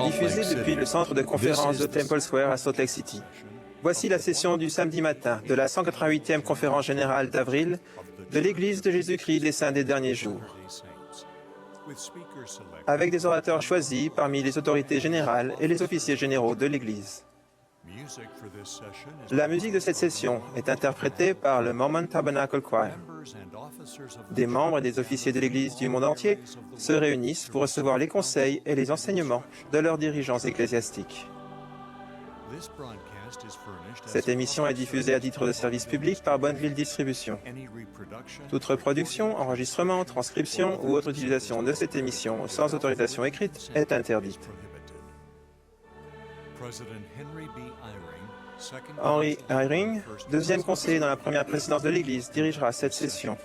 Diffusé depuis le centre de conférence de Temple Square à Salt Lake City. Voici la session du samedi matin de la 188e conférence générale d'avril de l'Église de Jésus-Christ des Saints des Derniers Jours, avec des orateurs choisis parmi les autorités générales et les officiers généraux de l'Église. La musique de cette session est interprétée par le Mormon Tabernacle Choir. Des membres et des officiers de l'Église du monde entier se réunissent pour recevoir les conseils et les enseignements de leurs dirigeants ecclésiastiques. Cette émission est diffusée à titre de service public par Bonneville Distribution. Toute reproduction, enregistrement, transcription ou autre utilisation de cette émission sans autorisation écrite est interdite. Henry Eyring, deuxième conseiller dans la première présidence de l'Église, dirigera cette session.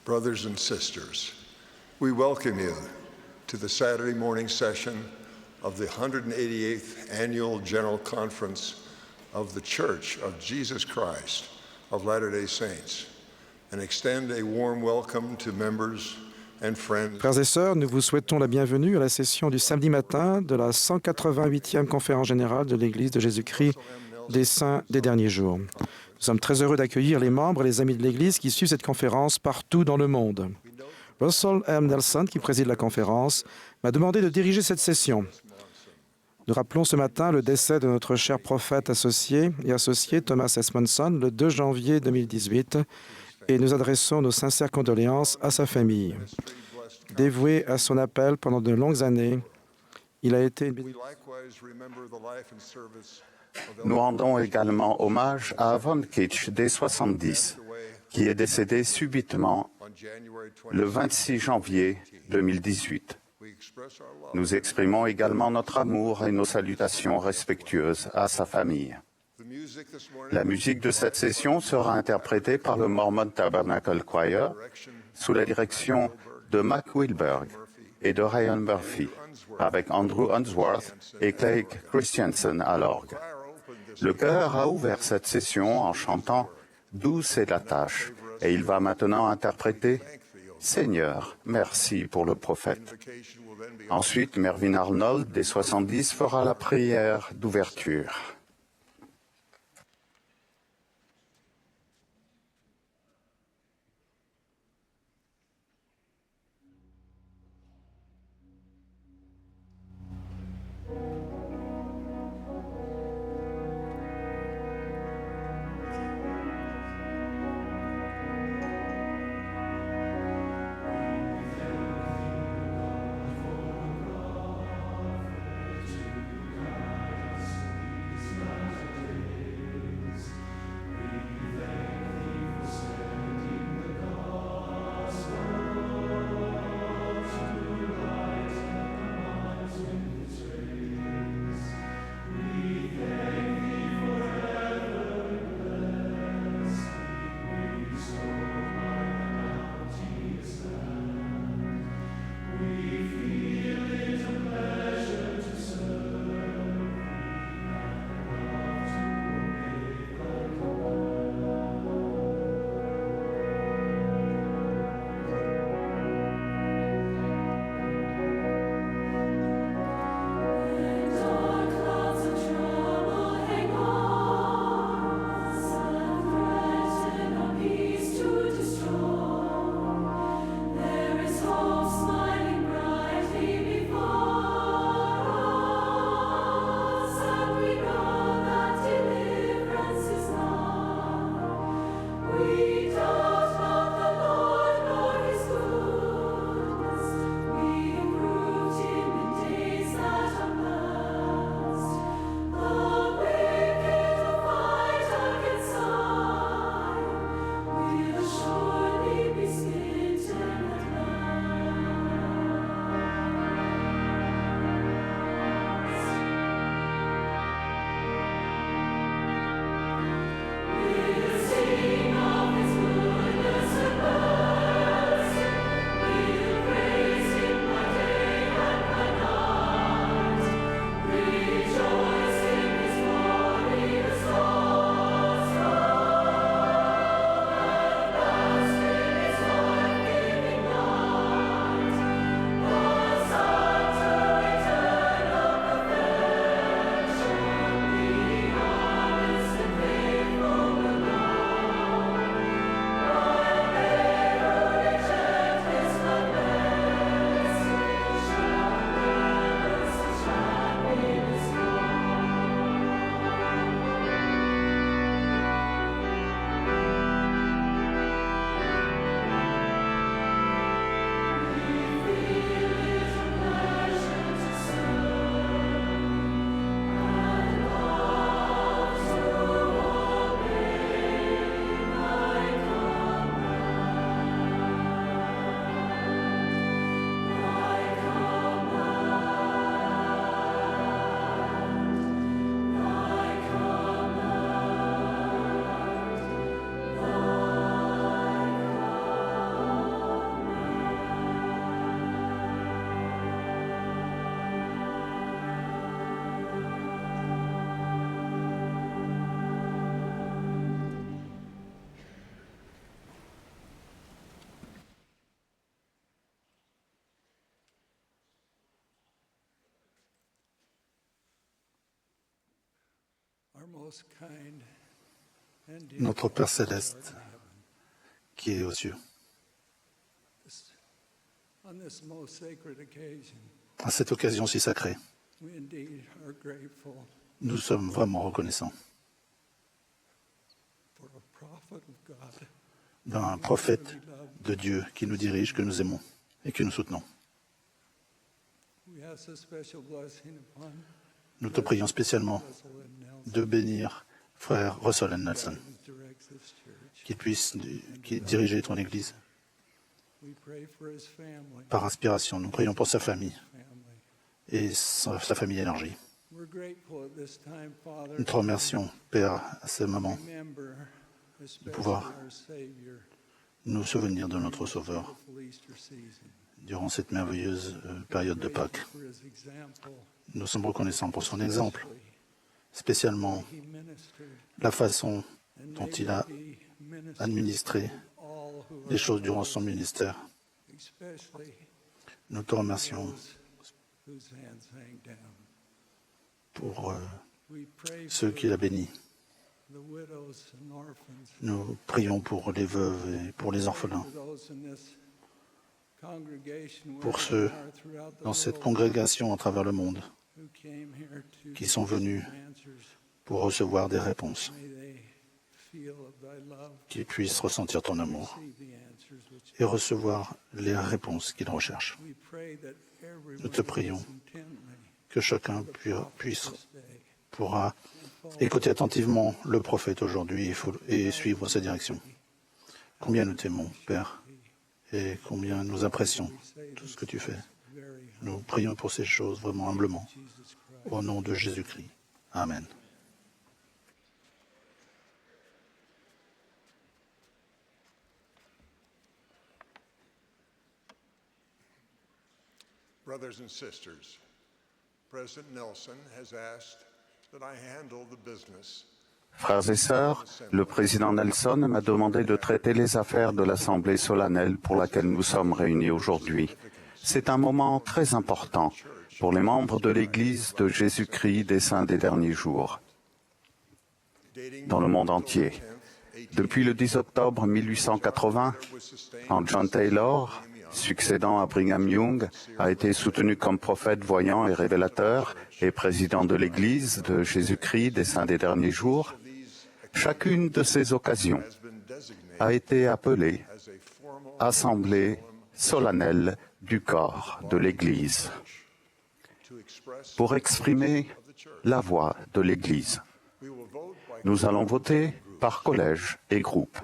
Brothers and sisters, we welcome you to the Saturday morning session of the 188th Annual General Conference of the Church of Jesus Christ of Latter-day Saints, and extend a warm welcome to members and friends. Frères et sœurs, nous vous souhaitons la bienvenue à la session du samedi matin de la 188e conférence générale de l'Église de Jésus-Christ des Saints des Derniers Jours. Nous sommes très heureux d'accueillir les membres et les amis de l'Église qui suivent cette conférence partout dans le monde. Russell M. Nelson, qui préside la conférence, m'a demandé de diriger cette session. Nous rappelons ce matin le décès de notre cher prophète associé Thomas S. Monson le 2 janvier 2018 et nous adressons nos sincères condoléances à sa famille. Dévoué à son appel pendant de longues années, il a été Nous rendons également hommage à Avon Kitch des 70, qui est décédé subitement le 26 janvier 2018. Nous exprimons également notre amour et nos salutations respectueuses à sa famille. La musique de cette session sera interprétée par le Mormon Tabernacle Choir sous la direction de Mac Wilberg et de Ryan Murphy, avec Andrew Unsworth et Craig Christensen à l'orgue. Le chœur a ouvert cette session en chantant « Douce est la tâche » et il va maintenant interpréter « Seigneur, merci pour le prophète ». Ensuite, Mervyn Arnold des 70 fera la prière d'ouverture. Notre Père céleste qui est aux cieux, à cette occasion si sacrée, nous sommes vraiment reconnaissants d'un prophète de Dieu qui nous dirige, que nous aimons et que nous soutenons. Nous te prions spécialement de bénir frère Russell et Nelson, qu'il puisse diriger ton Église. Par inspiration, nous prions pour sa famille et sa famille élargie. Nous te remercions, Père, à ce moment, de pouvoir nous souvenir de notre Sauveur durant cette merveilleuse période de Pâques. Nous sommes reconnaissants pour son exemple, spécialement la façon dont il a administré les choses durant son ministère. Nous te remercions pour ceux qu'il a bénis. Nous prions pour les veuves et pour les orphelins, pour ceux dans cette congrégation à travers le monde qui sont venus pour recevoir des réponses, qu'ils puissent ressentir ton amour et recevoir les réponses qu'ils recherchent. Nous te prions que chacun pourra écouter attentivement le prophète aujourd'hui et suivre sa direction. Combien nous t'aimons, Père, et combien nous apprécions tout ce que tu fais. Nous prions pour ces choses vraiment humblement. Au nom de Jésus-Christ. Amen. Brothers and sisters, President Nelson has asked that I handle the business. Frères et sœurs, le président Nelson m'a demandé de traiter les affaires de l'Assemblée solennelle pour laquelle nous sommes réunis aujourd'hui. C'est un moment très important pour les membres de l'Église de Jésus-Christ des Saints des Derniers Jours dans le monde entier. Depuis le 10 octobre 1880, quand John Taylor, succédant à Brigham Young, a été soutenu comme prophète voyant et révélateur et président de l'Église de Jésus-Christ des Saints des Derniers Jours, chacune de ces occasions a été appelée Assemblée solennelle du corps de l'Église pour exprimer la voix de l'Église. Nous allons voter par collège et groupe.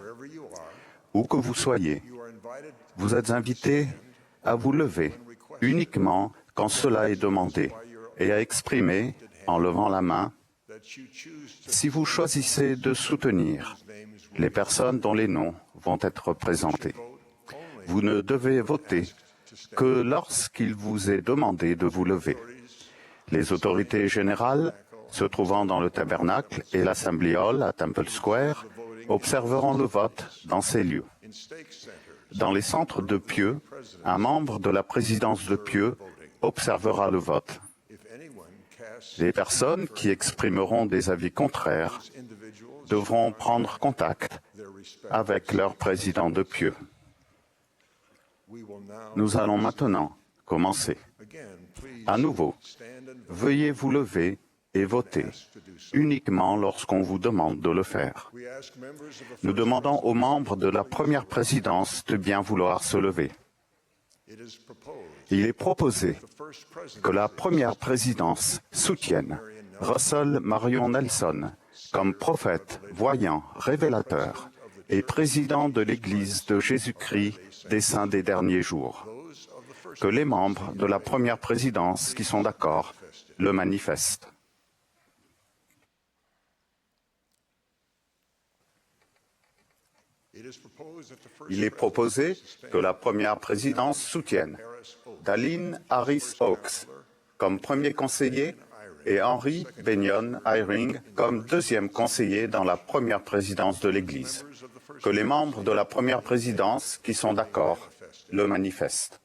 Où que vous soyez, vous êtes invités à vous lever uniquement quand cela est demandé et à exprimer, en levant la main, si vous choisissez de soutenir les personnes dont les noms vont être présentés. Vous ne devez voter que lorsqu'il vous est demandé de vous lever. Les autorités générales se trouvant dans le tabernacle et l'Assembly Hall à Temple Square observeront le vote dans ces lieux. Dans les centres de pieux, un membre de la présidence de pieux observera le vote. Les personnes qui exprimeront des avis contraires devront prendre contact avec leur président de pieux. Nous allons maintenant commencer. À nouveau, veuillez vous lever et voter uniquement lorsqu'on vous demande de le faire. Nous demandons aux membres de la première présidence de bien vouloir se lever. Il est proposé que la première présidence soutienne Russell Marion Nelson comme prophète, voyant, révélateur et président de l'Église de Jésus-Christ des Saints des Derniers Jours. Que les membres de la première présidence qui sont d'accord le manifestent. Il est proposé que la première présidence soutienne Dallin Harris Oaks comme premier conseiller et Henry Benyon Eyring comme deuxième conseiller dans la première présidence de l'Église. Que les membres de la première présidence qui sont d'accord le manifestent.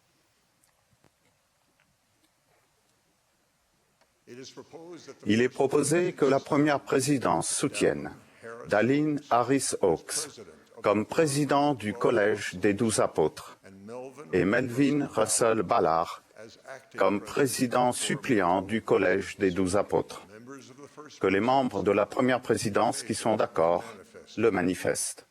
Il est proposé que la première présidence soutienne Dallin Harris Oaks comme président du Collège des 12 apôtres et Melvin Russell Ballard comme président suppléant du Collège des 12 apôtres. Que les membres de la première présidence qui sont d'accord le manifestent.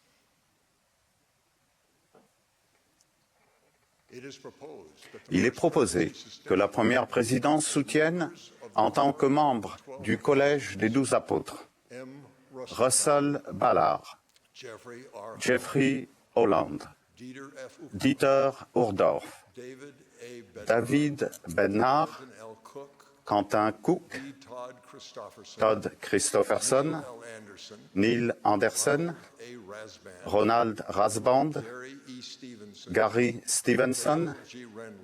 Il est proposé que la première présidence soutienne, en tant que membre du Collège des 12 apôtres, Russell Ballard, Jeffrey Holland, Dieter Uchtdorf, David Bednar, Quentin Cook, Todd Christofferson, Neil Anderson, Ronald Rasband, Gary Stevenson,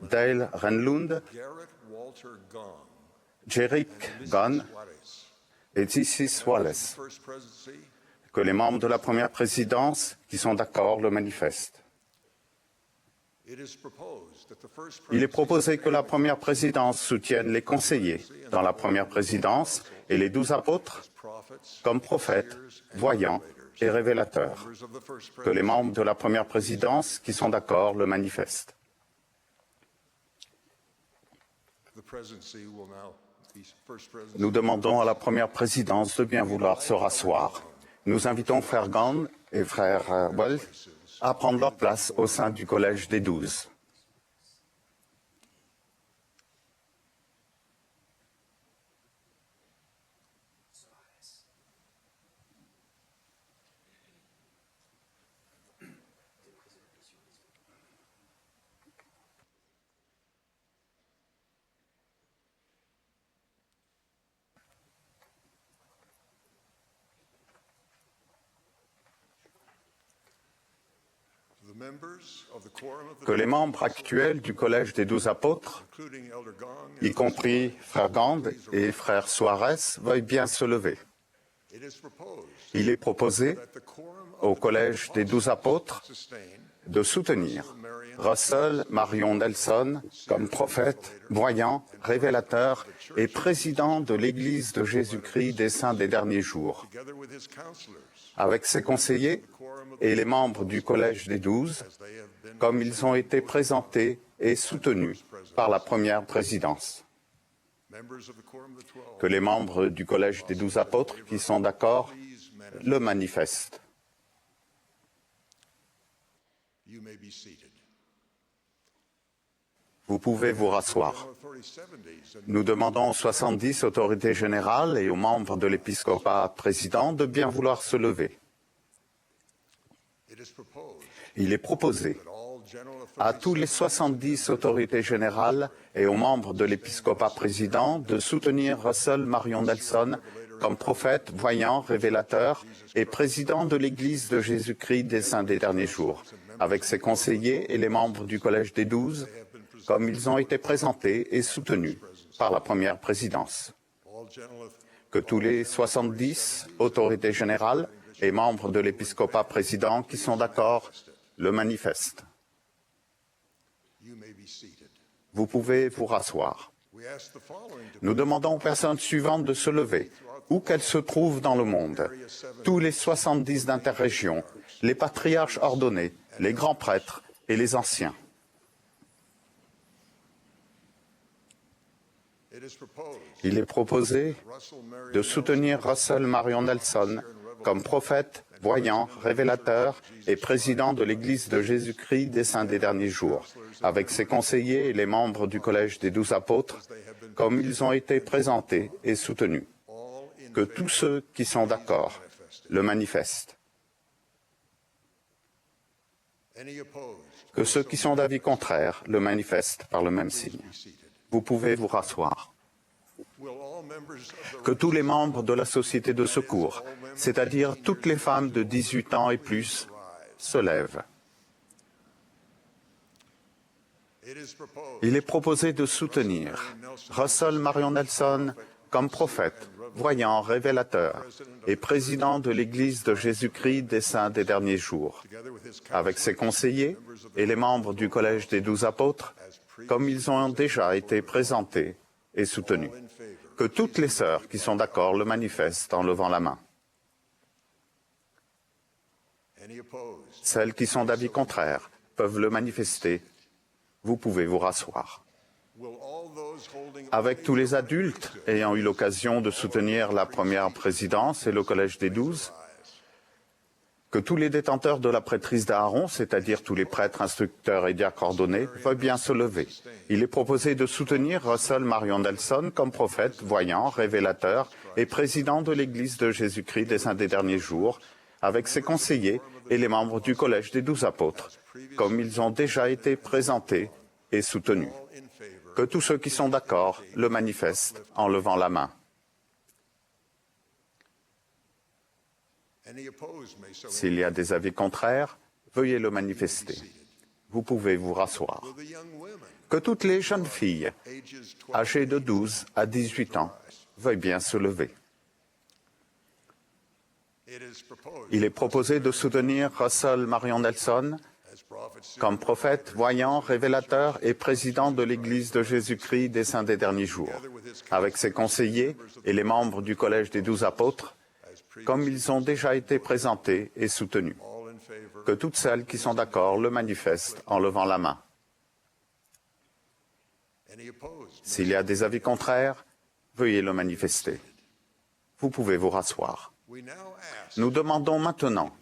Dale Renlund, Jerick Gunn et Isis Wallace. Que les membres de la première présidence qui sont d'accord le manifestent. Il est proposé que la première présidence soutienne les conseillers dans la première présidence et les 12 apôtres comme prophètes, voyants et révélateurs. Que les membres de la première présidence qui sont d'accord le manifestent. Nous demandons à la première présidence de bien vouloir se rasseoir. Nous invitons frère Gand et frère Well à prendre leur place au sein du Collège des 12. Que les membres actuels du Collège des 12 apôtres, y compris frère Gand et frère Suarez, veuillent bien se lever. Il est proposé au Collège des 12 apôtres de soutenir Russell Marion Nelson comme prophète, voyant, révélateur et président de l'Église de Jésus-Christ des Saints des Derniers Jours, avec ses conseillers et les membres du Collège des 12, comme ils ont été présentés et soutenus par la première présidence. Que les membres du Collège des 12 apôtres qui sont d'accord le manifestent. Vous pouvez vous rasseoir. Nous demandons aux 70 autorités générales et aux membres de l'épiscopat président de bien vouloir se lever. Il est proposé à tous les 70 autorités générales et aux membres de l'épiscopat président de soutenir Russell Marion Nelson comme prophète, voyant, révélateur et président de l'Église de Jésus-Christ des Saints des Derniers Jours, avec ses conseillers et les membres du Collège des 12, comme ils ont été présentés et soutenus par la première présidence. Que tous les 70 autorités générales et membres de l'épiscopat président qui sont d'accord le manifestent. Vous pouvez vous rasseoir. Nous demandons aux personnes suivantes de se lever, où qu'elles se trouvent dans le monde, tous les 70 d'interrégion, les patriarches ordonnés, les grands prêtres et les anciens. Il est proposé de soutenir Russell Marion Nelson comme prophète, voyant, révélateur et président de l'Église de Jésus-Christ des Saints des Derniers Jours, avec ses conseillers et les membres du Collège des 12 apôtres, comme ils ont été présentés et soutenus. Que tous ceux qui sont d'accord le manifestent. Que ceux qui sont d'avis contraire le manifestent par le même signe. Vous pouvez vous rasseoir. Que tous les membres de la société de secours, c'est-à-dire toutes les femmes de 18 ans et plus, se lèvent. Il est proposé de soutenir Russell Marion Nelson comme prophète, voyant, révélateur et président de l'Église de Jésus-Christ des Saints des Derniers Jours, avec ses conseillers et les membres du Collège des 12 apôtres, comme ils ont déjà été présentés et soutenus. Que toutes les sœurs qui sont d'accord le manifestent en levant la main. Celles qui sont d'avis contraire peuvent le manifester. Vous pouvez vous rasseoir. Avec tous les adultes ayant eu l'occasion de soutenir la première présidence et le Collège des 12, que tous les détenteurs de la prêtrise d'Aaron, c'est-à-dire tous les prêtres, instructeurs et diacres ordonnés, veuillent bien se lever. Il est proposé de soutenir Russell Marion Nelson comme prophète, voyant, révélateur et président de l'Église de Jésus-Christ des Saints des Derniers Jours, avec ses conseillers et les membres du Collège des 12 apôtres, comme ils ont déjà été présentés et soutenus. Que tous ceux qui sont d'accord le manifestent en levant la main. S'il y a des avis contraires, veuillez le manifester. Vous pouvez vous rasseoir. Que toutes les jeunes filles, âgées de 12 à 18 ans, veuillent bien se lever. Il est proposé de soutenir Russell Marion Nelson comme prophète, voyant, révélateur et président de l'Église de Jésus-Christ des Saints des Derniers Jours, avec ses conseillers et les membres du Collège des 12 apôtres, comme ils ont déjà été présentés et soutenus. Que toutes celles qui sont d'accord le manifestent en levant la main. S'il y a des avis contraires, veuillez le manifester. Vous pouvez vous rasseoir. Nous demandons maintenant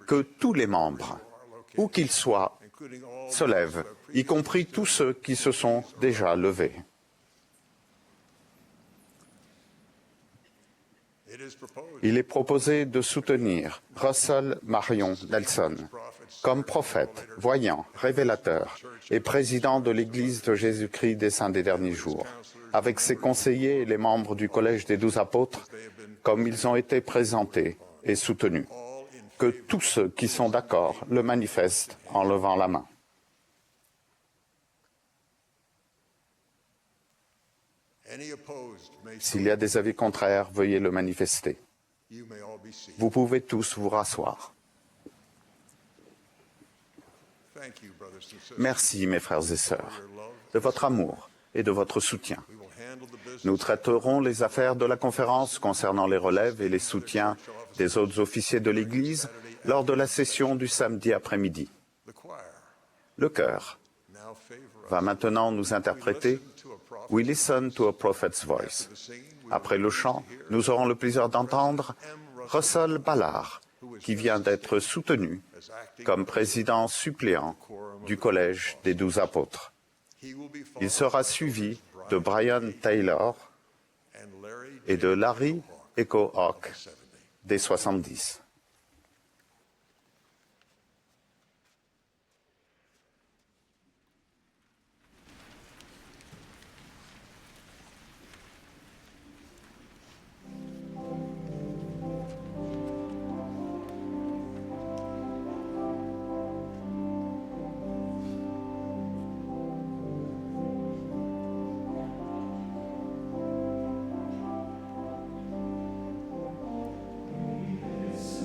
que tous les membres, où qu'ils soient, se lèvent, y compris tous ceux qui se sont déjà levés. Il est proposé de soutenir Russell Marion Nelson comme prophète, voyant, révélateur et président de l'Église de Jésus-Christ des Saints des Derniers Jours, avec ses conseillers et les membres du Collège des 12 apôtres, comme ils ont été présentés et soutenus. Que tous ceux qui sont d'accord le manifestent en levant la main. S'il y a des avis contraires, veuillez le manifester. Vous pouvez tous vous rasseoir. Merci, mes frères et sœurs, de votre amour et de votre soutien. Nous traiterons les affaires de la conférence concernant les relèves et les soutiens des autres officiers de l'Église lors de la session du samedi après-midi. Le chœur va maintenant nous interpréter « We listen to a prophet's voice ». Après le chant, nous aurons le plaisir d'entendre Russell Ballard, qui vient d'être soutenu comme président suppléant du Collège des 12 apôtres. Il sera suivi de Brian Taylor et de Larry Echo Hawk des 70. Yes.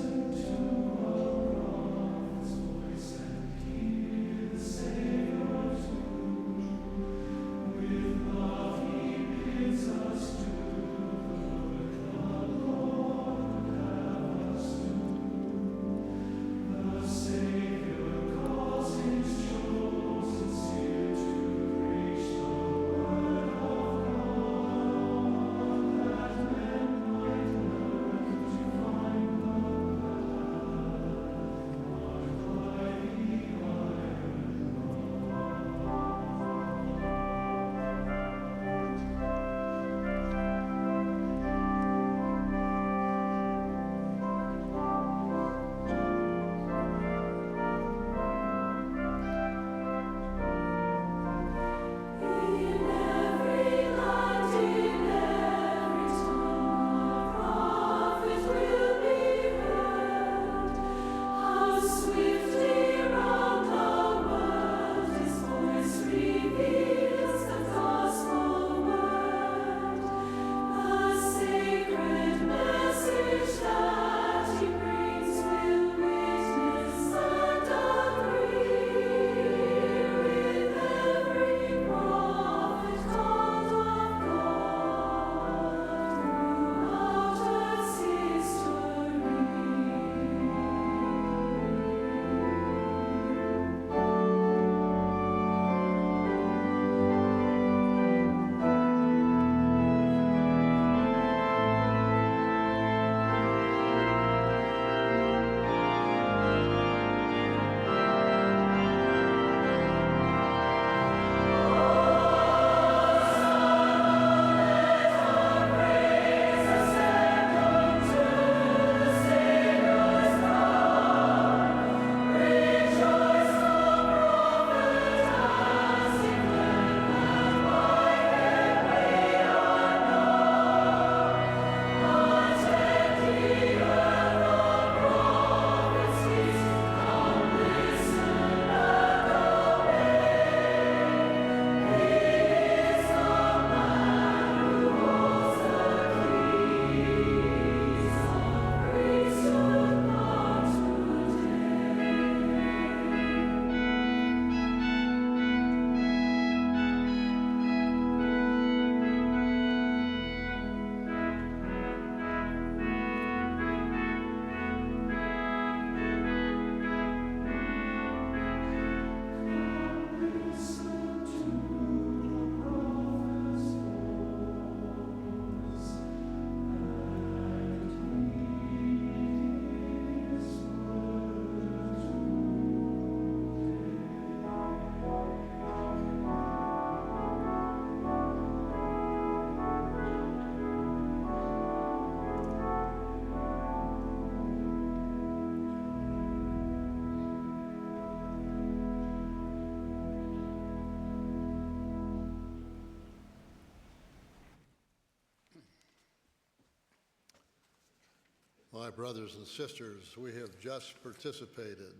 My brothers and sisters, we have just participated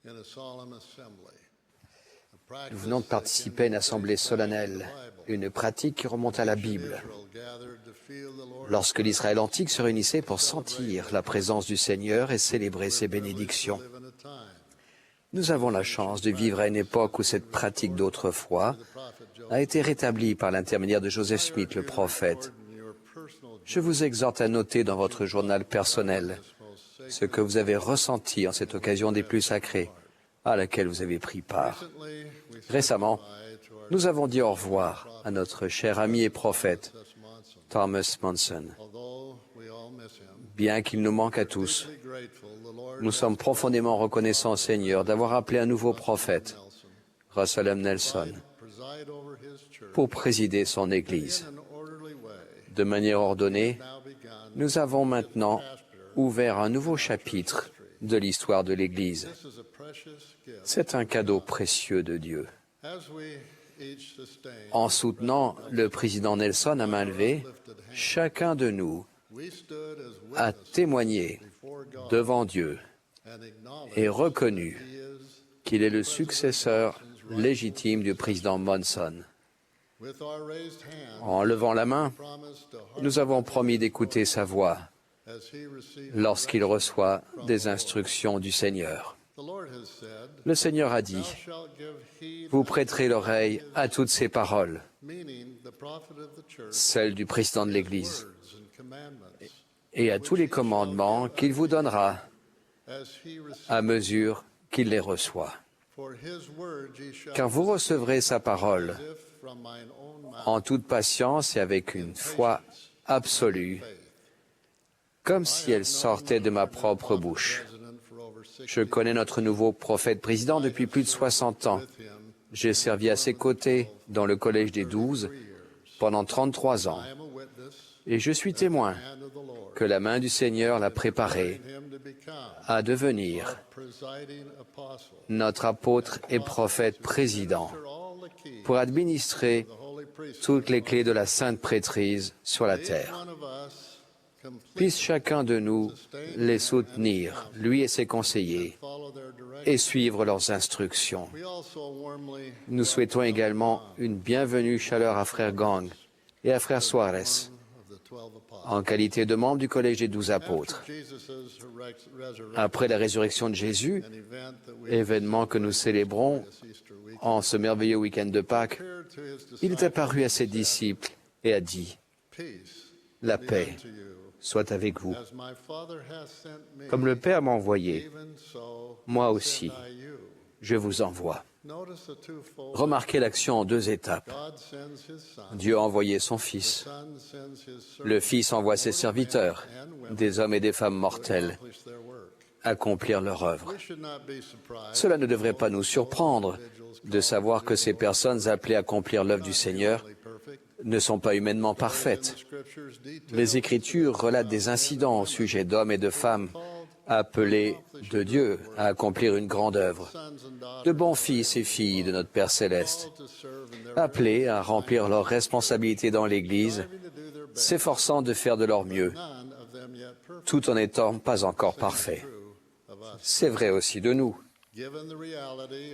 in a solemn assembly. Nous venons de participer à une assemblée solennelle, une pratique qui remonte à la Bible. Lorsque l'Israël antique se réunissait pour sentir la présence du Seigneur et célébrer ses bénédictions. Nous avons la chance de vivre à une époque où cette pratique d'autrefois a été rétablie par l'intermédiaire de Joseph Smith, le prophète. Je vous exhorte à noter dans votre journal personnel ce que vous avez ressenti en cette occasion des plus sacrées à laquelle vous avez pris part. Récemment, nous avons dit au revoir à notre cher ami et prophète, Thomas Monson. Bien qu'il nous manque à tous, nous sommes profondément reconnaissants au Seigneur d'avoir appelé un nouveau prophète, Russell M. Nelson, pour présider son Église. De manière ordonnée, nous avons maintenant ouvert un nouveau chapitre de l'histoire de l'Église. C'est un cadeau précieux de Dieu. En soutenant le président Nelson à main levée, chacun de nous a témoigné devant Dieu et reconnu qu'il est le successeur légitime du président Monson. En levant la main, nous avons promis d'écouter sa voix lorsqu'il reçoit des instructions du Seigneur. Le Seigneur a dit, « Vous prêterez l'oreille à toutes ces paroles, celles du président de l'Église, et à tous les commandements qu'il vous donnera à mesure qu'il les reçoit. Car vous recevrez sa parole en toute patience et avec une foi absolue, comme si elle sortait de ma propre bouche. Je connais notre nouveau prophète président depuis plus de 60 ans. J'ai servi à ses côtés dans le Collège des 12 pendant 33 ans. Et je suis témoin que la main du Seigneur l'a préparé à devenir notre apôtre et prophète président pour administrer toutes les clés de la sainte prêtrise sur la terre. Puisse chacun de nous les soutenir, lui et ses conseillers, et suivre leurs instructions. Nous souhaitons également une bienvenue chaleur à Frère Gang et à Frère Suarez, en qualité de membres du Collège des 12 apôtres. Après la résurrection de Jésus, événement que nous célébrons en ce merveilleux week-end de Pâques, il est apparu à ses disciples et a dit, « La paix soit avec vous. Comme le Père m'a envoyé, moi aussi, je vous envoie. » Remarquez l'action en deux étapes. Dieu a envoyé son Fils. Le Fils envoie ses serviteurs, des hommes et des femmes mortels, accomplir leur œuvre. Cela ne devrait pas nous surprendre de savoir que ces personnes appelées à accomplir l'œuvre du Seigneur ne sont pas humainement parfaites. Les Écritures relatent des incidents au sujet d'hommes et de femmes appelés de Dieu à accomplir une grande œuvre, de bons fils et filles de notre Père céleste, appelés à remplir leurs responsabilités dans l'Église, s'efforçant de faire de leur mieux, tout en n'étant pas encore parfaits. C'est vrai aussi de nous.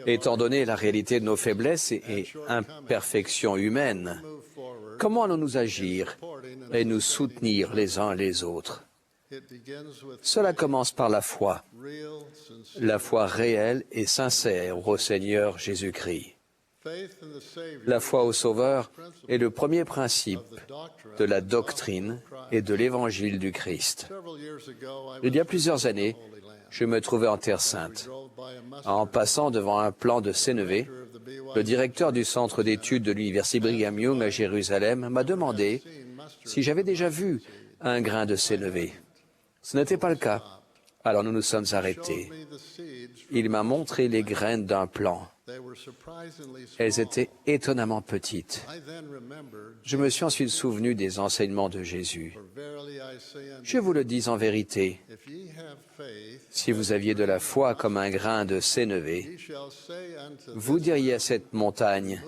Étant donné la réalité de nos faiblesses et imperfections humaines, comment allons-nous agir et nous soutenir les uns les autres? Cela commence par la foi réelle et sincère au Seigneur Jésus-Christ. La foi au Sauveur est le premier principe de la doctrine et de l'Évangile du Christ. Il y a plusieurs années, je me trouvais en Terre Sainte. En passant devant un plan de Sénévé, le directeur du centre d'études de l'Université Brigham Young à Jérusalem m'a demandé si j'avais déjà vu un grain de sénévé. Ce n'était pas le cas. Alors nous nous sommes arrêtés. Il m'a montré les graines d'un plant. Elles étaient étonnamment petites. Je me suis ensuite souvenu des enseignements de Jésus. Je vous le dis en vérité, si vous aviez de la foi comme un grain de sénévé, vous diriez à cette montagne,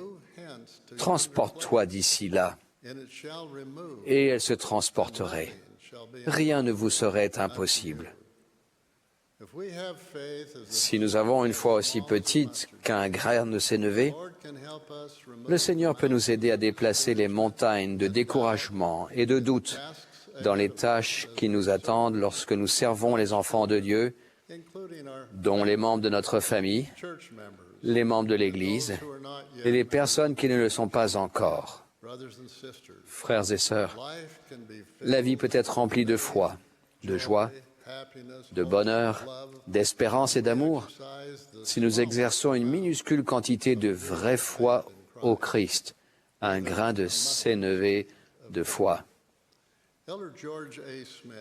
« Transporte-toi d'ici là », et elle se transporterait. rien ne vous serait impossible. Si nous avons une foi aussi petite qu'un grain de sénévé, le Seigneur peut nous aider à déplacer les montagnes de découragement et de doute dans les tâches qui nous attendent lorsque nous servons les enfants de Dieu, dont les membres de notre famille, les membres de l'Église et les personnes qui ne le sont pas encore. Frères et sœurs, la vie peut être remplie de foi, de joie, de bonheur, d'espérance et d'amour si nous exerçons une minuscule quantité de vraie foi au Christ, un grain de sénévé de foi.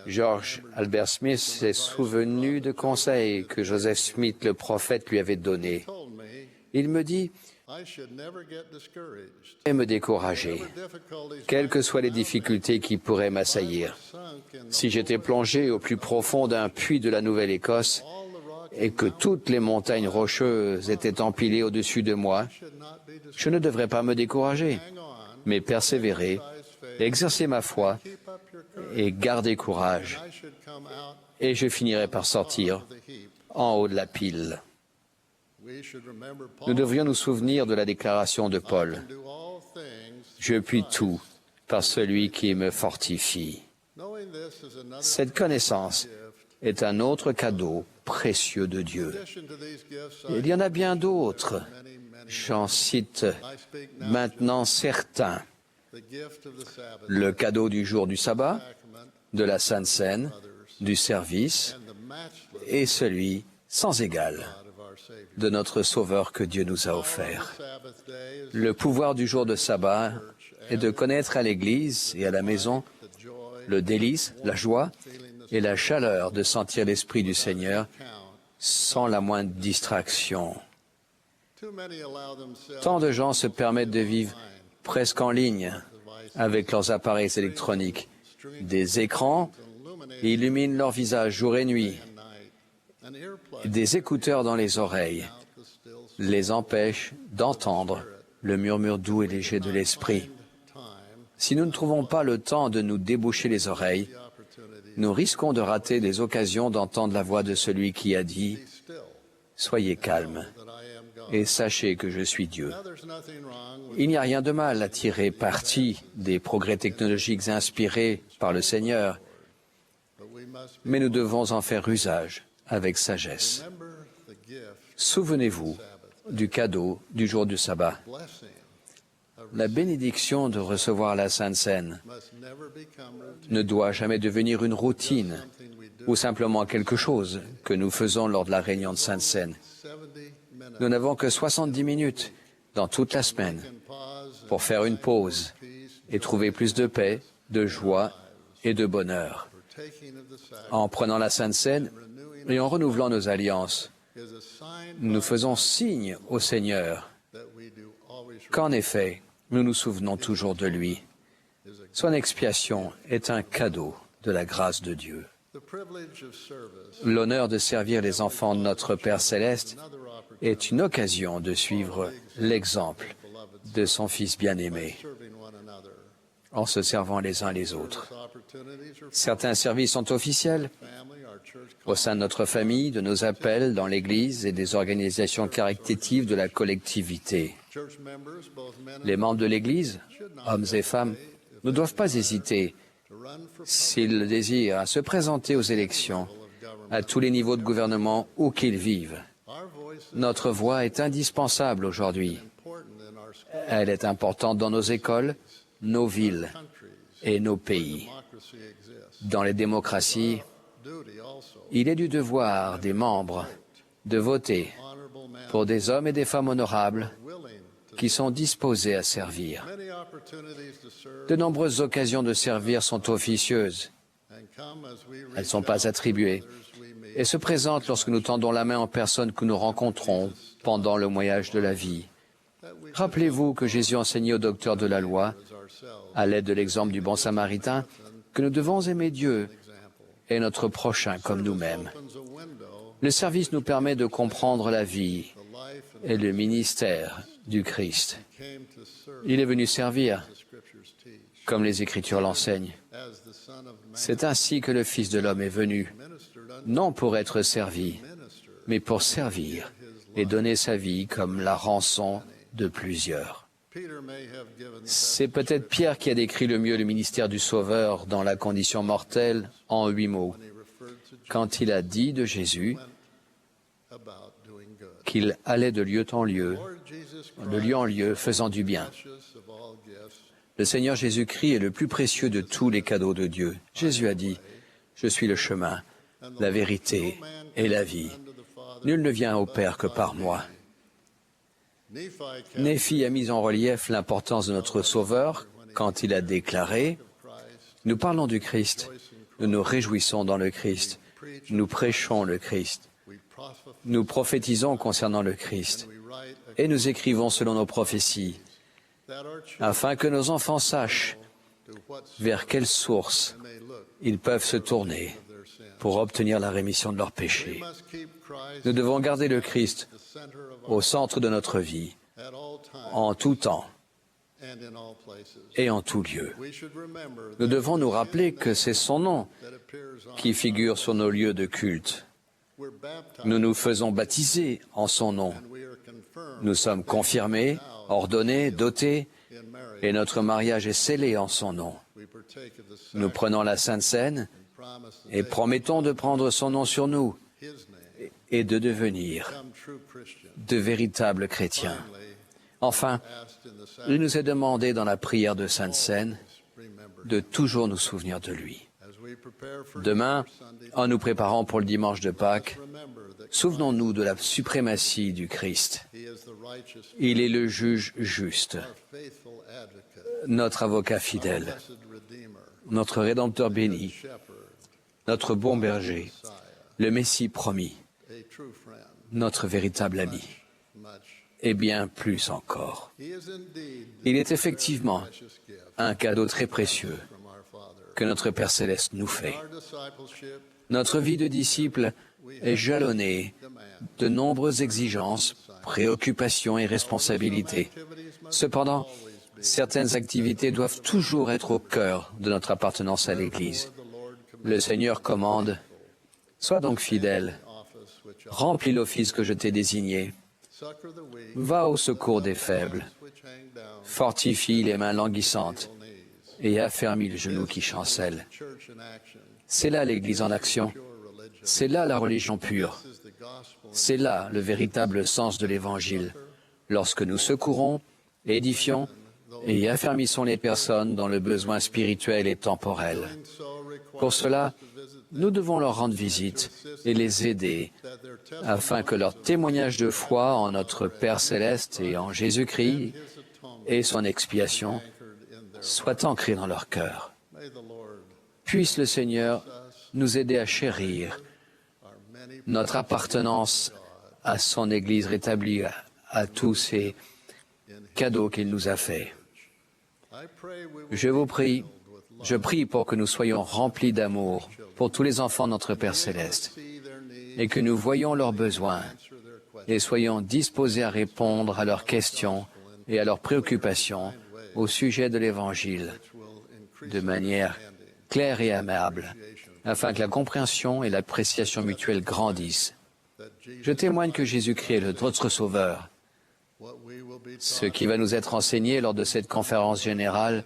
George Albert Smith s'est souvenu de conseils que Joseph Smith, le prophète, lui avait donnés. Il me dit « Ne me décourager, quelles que soient les difficultés qui pourraient m'assaillir. Si j'étais plongé au plus profond d'un puits de la Nouvelle-Écosse et que toutes les montagnes rocheuses étaient empilées au-dessus de moi, je ne devrais pas me décourager, mais persévérer, exercer ma foi et garder courage, et je finirai par sortir en haut de la pile. » Nous devrions nous souvenir de la déclaration de Paul. « Je puis tout par celui qui me fortifie. » Cette connaissance est un autre cadeau précieux de Dieu. Il y en a bien d'autres. J'en cite maintenant certains. Le cadeau du jour du sabbat, de la Sainte Seine, du service, et celui sans égal de notre Sauveur que Dieu nous a offert. Le pouvoir du jour de sabbat est de connaître à l'Église et à la maison le délice, la joie et la chaleur de sentir l'Esprit du Seigneur sans la moindre distraction. Tant de gens se permettent de vivre presque en ligne avec leurs appareils électroniques. Des écrans illuminent leur visage jour et nuit. Des écouteurs dans les oreilles les empêchent d'entendre le murmure doux et léger de l'Esprit. Si nous ne trouvons pas le temps de nous déboucher les oreilles, nous risquons de rater des occasions d'entendre la voix de celui qui a dit « Soyez calmes et sachez que je suis Dieu ». Il n'y a rien de mal à tirer parti des progrès technologiques inspirés par le Seigneur, mais nous devons en faire usage avec sagesse. Souvenez-vous du cadeau du jour du sabbat. La bénédiction de recevoir la Sainte Seine ne doit jamais devenir une routine ou simplement quelque chose que nous faisons lors de la réunion de Sainte Seine. Nous n'avons que 70 minutes dans toute la semaine pour faire une pause et trouver plus de paix, de joie et de bonheur. En prenant la Sainte Seine et en renouvelant nos alliances, nous faisons signe au Seigneur qu'en effet, nous nous souvenons toujours de lui. Son expiation est un cadeau de la grâce de Dieu. L'honneur de servir les enfants de notre Père céleste est une occasion de suivre l'exemple de son Fils bien-aimé en se servant les uns les autres. Certains services sont officiels au sein de notre famille, de nos appels dans l'Église et des organisations caritatives de la collectivité. Les membres de l'Église, hommes et femmes, ne doivent pas hésiter, s'ils le désirent, à se présenter aux élections, à tous les niveaux de gouvernement où qu'ils vivent. Notre voix est indispensable aujourd'hui. Elle est importante dans nos écoles, nos villes et nos pays. Dans les démocraties, il est du devoir des membres de voter pour des hommes et des femmes honorables qui sont disposés à servir. De nombreuses occasions de servir sont officieuses. Elles ne sont pas attribuées et se présentent lorsque nous tendons la main aux personnes que nous rencontrons pendant le voyage de la vie. Rappelez-vous que Jésus enseignait aux docteurs de la loi, à l'aide de l'exemple du bon samaritain, que nous devons aimer Dieu et notre prochain comme nous-mêmes. Le service nous permet de comprendre la vie et le ministère du Christ. Il est venu servir, comme les Écritures l'enseignent, C'est ainsi que le Fils de l'homme est venu, non pour être servi, mais pour servir et donner sa vie comme la rançon de plusieurs. C'est peut-être Pierre qui a décrit le mieux le ministère du Sauveur dans la condition mortelle en 8 mots, quand il a dit de Jésus qu'il allait de lieu en lieu, faisant du bien. Le Seigneur Jésus-Christ est le plus précieux de tous les cadeaux de Dieu. Jésus a dit, « Je suis le chemin, la vérité et la vie. Nul ne vient au Père que par moi. » Néphi a mis en relief l'importance de notre Sauveur quand il a déclaré « Nous parlons du Christ, nous nous réjouissons dans le Christ, nous prêchons le Christ, nous prophétisons concernant le Christ, et nous écrivons selon nos prophéties, afin que nos enfants sachent vers quelle source ils peuvent se tourner pour obtenir la rémission de leurs péchés. Nous devons garder le Christ au centre de notre vie, en tout temps et en tout lieu. Nous devons nous rappeler que c'est son nom qui figure sur nos lieux de culte. Nous nous faisons baptiser en son nom. Nous sommes confirmés, ordonnés, dotés, et notre mariage est scellé en son nom. Nous prenons la Sainte Seine et promettons de prendre son nom sur nous et de devenir de véritables chrétiens. Enfin, il nous est demandé dans la prière de Sainte Seine de toujours nous souvenir de lui. Demain, en nous préparant pour le dimanche de Pâques, souvenons-nous de la suprématie du Christ. Il est le juge juste, notre avocat fidèle, notre Rédempteur béni, notre bon berger, le Messie promis, notre véritable ami, et bien plus encore. Il est effectivement un cadeau très précieux que notre Père Céleste nous fait. Notre vie de disciple est jalonnée de nombreuses exigences, préoccupations et responsabilités. Cependant, certaines activités doivent toujours être au cœur de notre appartenance à l'Église. Le Seigneur commande, « Sois donc fidèle, remplis l'office que je t'ai désigné, va au secours des faibles, fortifie les mains languissantes et affermis le genou qui chancelle. » C'est là l'Église en action, c'est là la religion pure, c'est là le véritable sens de l'Évangile, lorsque nous secourons, édifions et affermissons les personnes dans le besoin spirituel et temporel. Pour cela, nous devons leur rendre visite et les aider afin que leur témoignage de foi en notre Père Céleste et en Jésus-Christ et son expiation soit ancré dans leur cœur. Puisse le Seigneur nous aider à chérir notre appartenance à son Église rétablie, à tous ces cadeaux qu'il nous a faits. Je prie pour que nous soyons remplis d'amour pour tous les enfants de notre Père Céleste et que nous voyions leurs besoins et soyons disposés à répondre à leurs questions et à leurs préoccupations au sujet de l'Évangile de manière claire et aimable, afin que la compréhension et l'appréciation mutuelle grandissent. Je témoigne que Jésus-Christ est notre Sauveur. Ce qui va nous être enseigné lors de cette conférence générale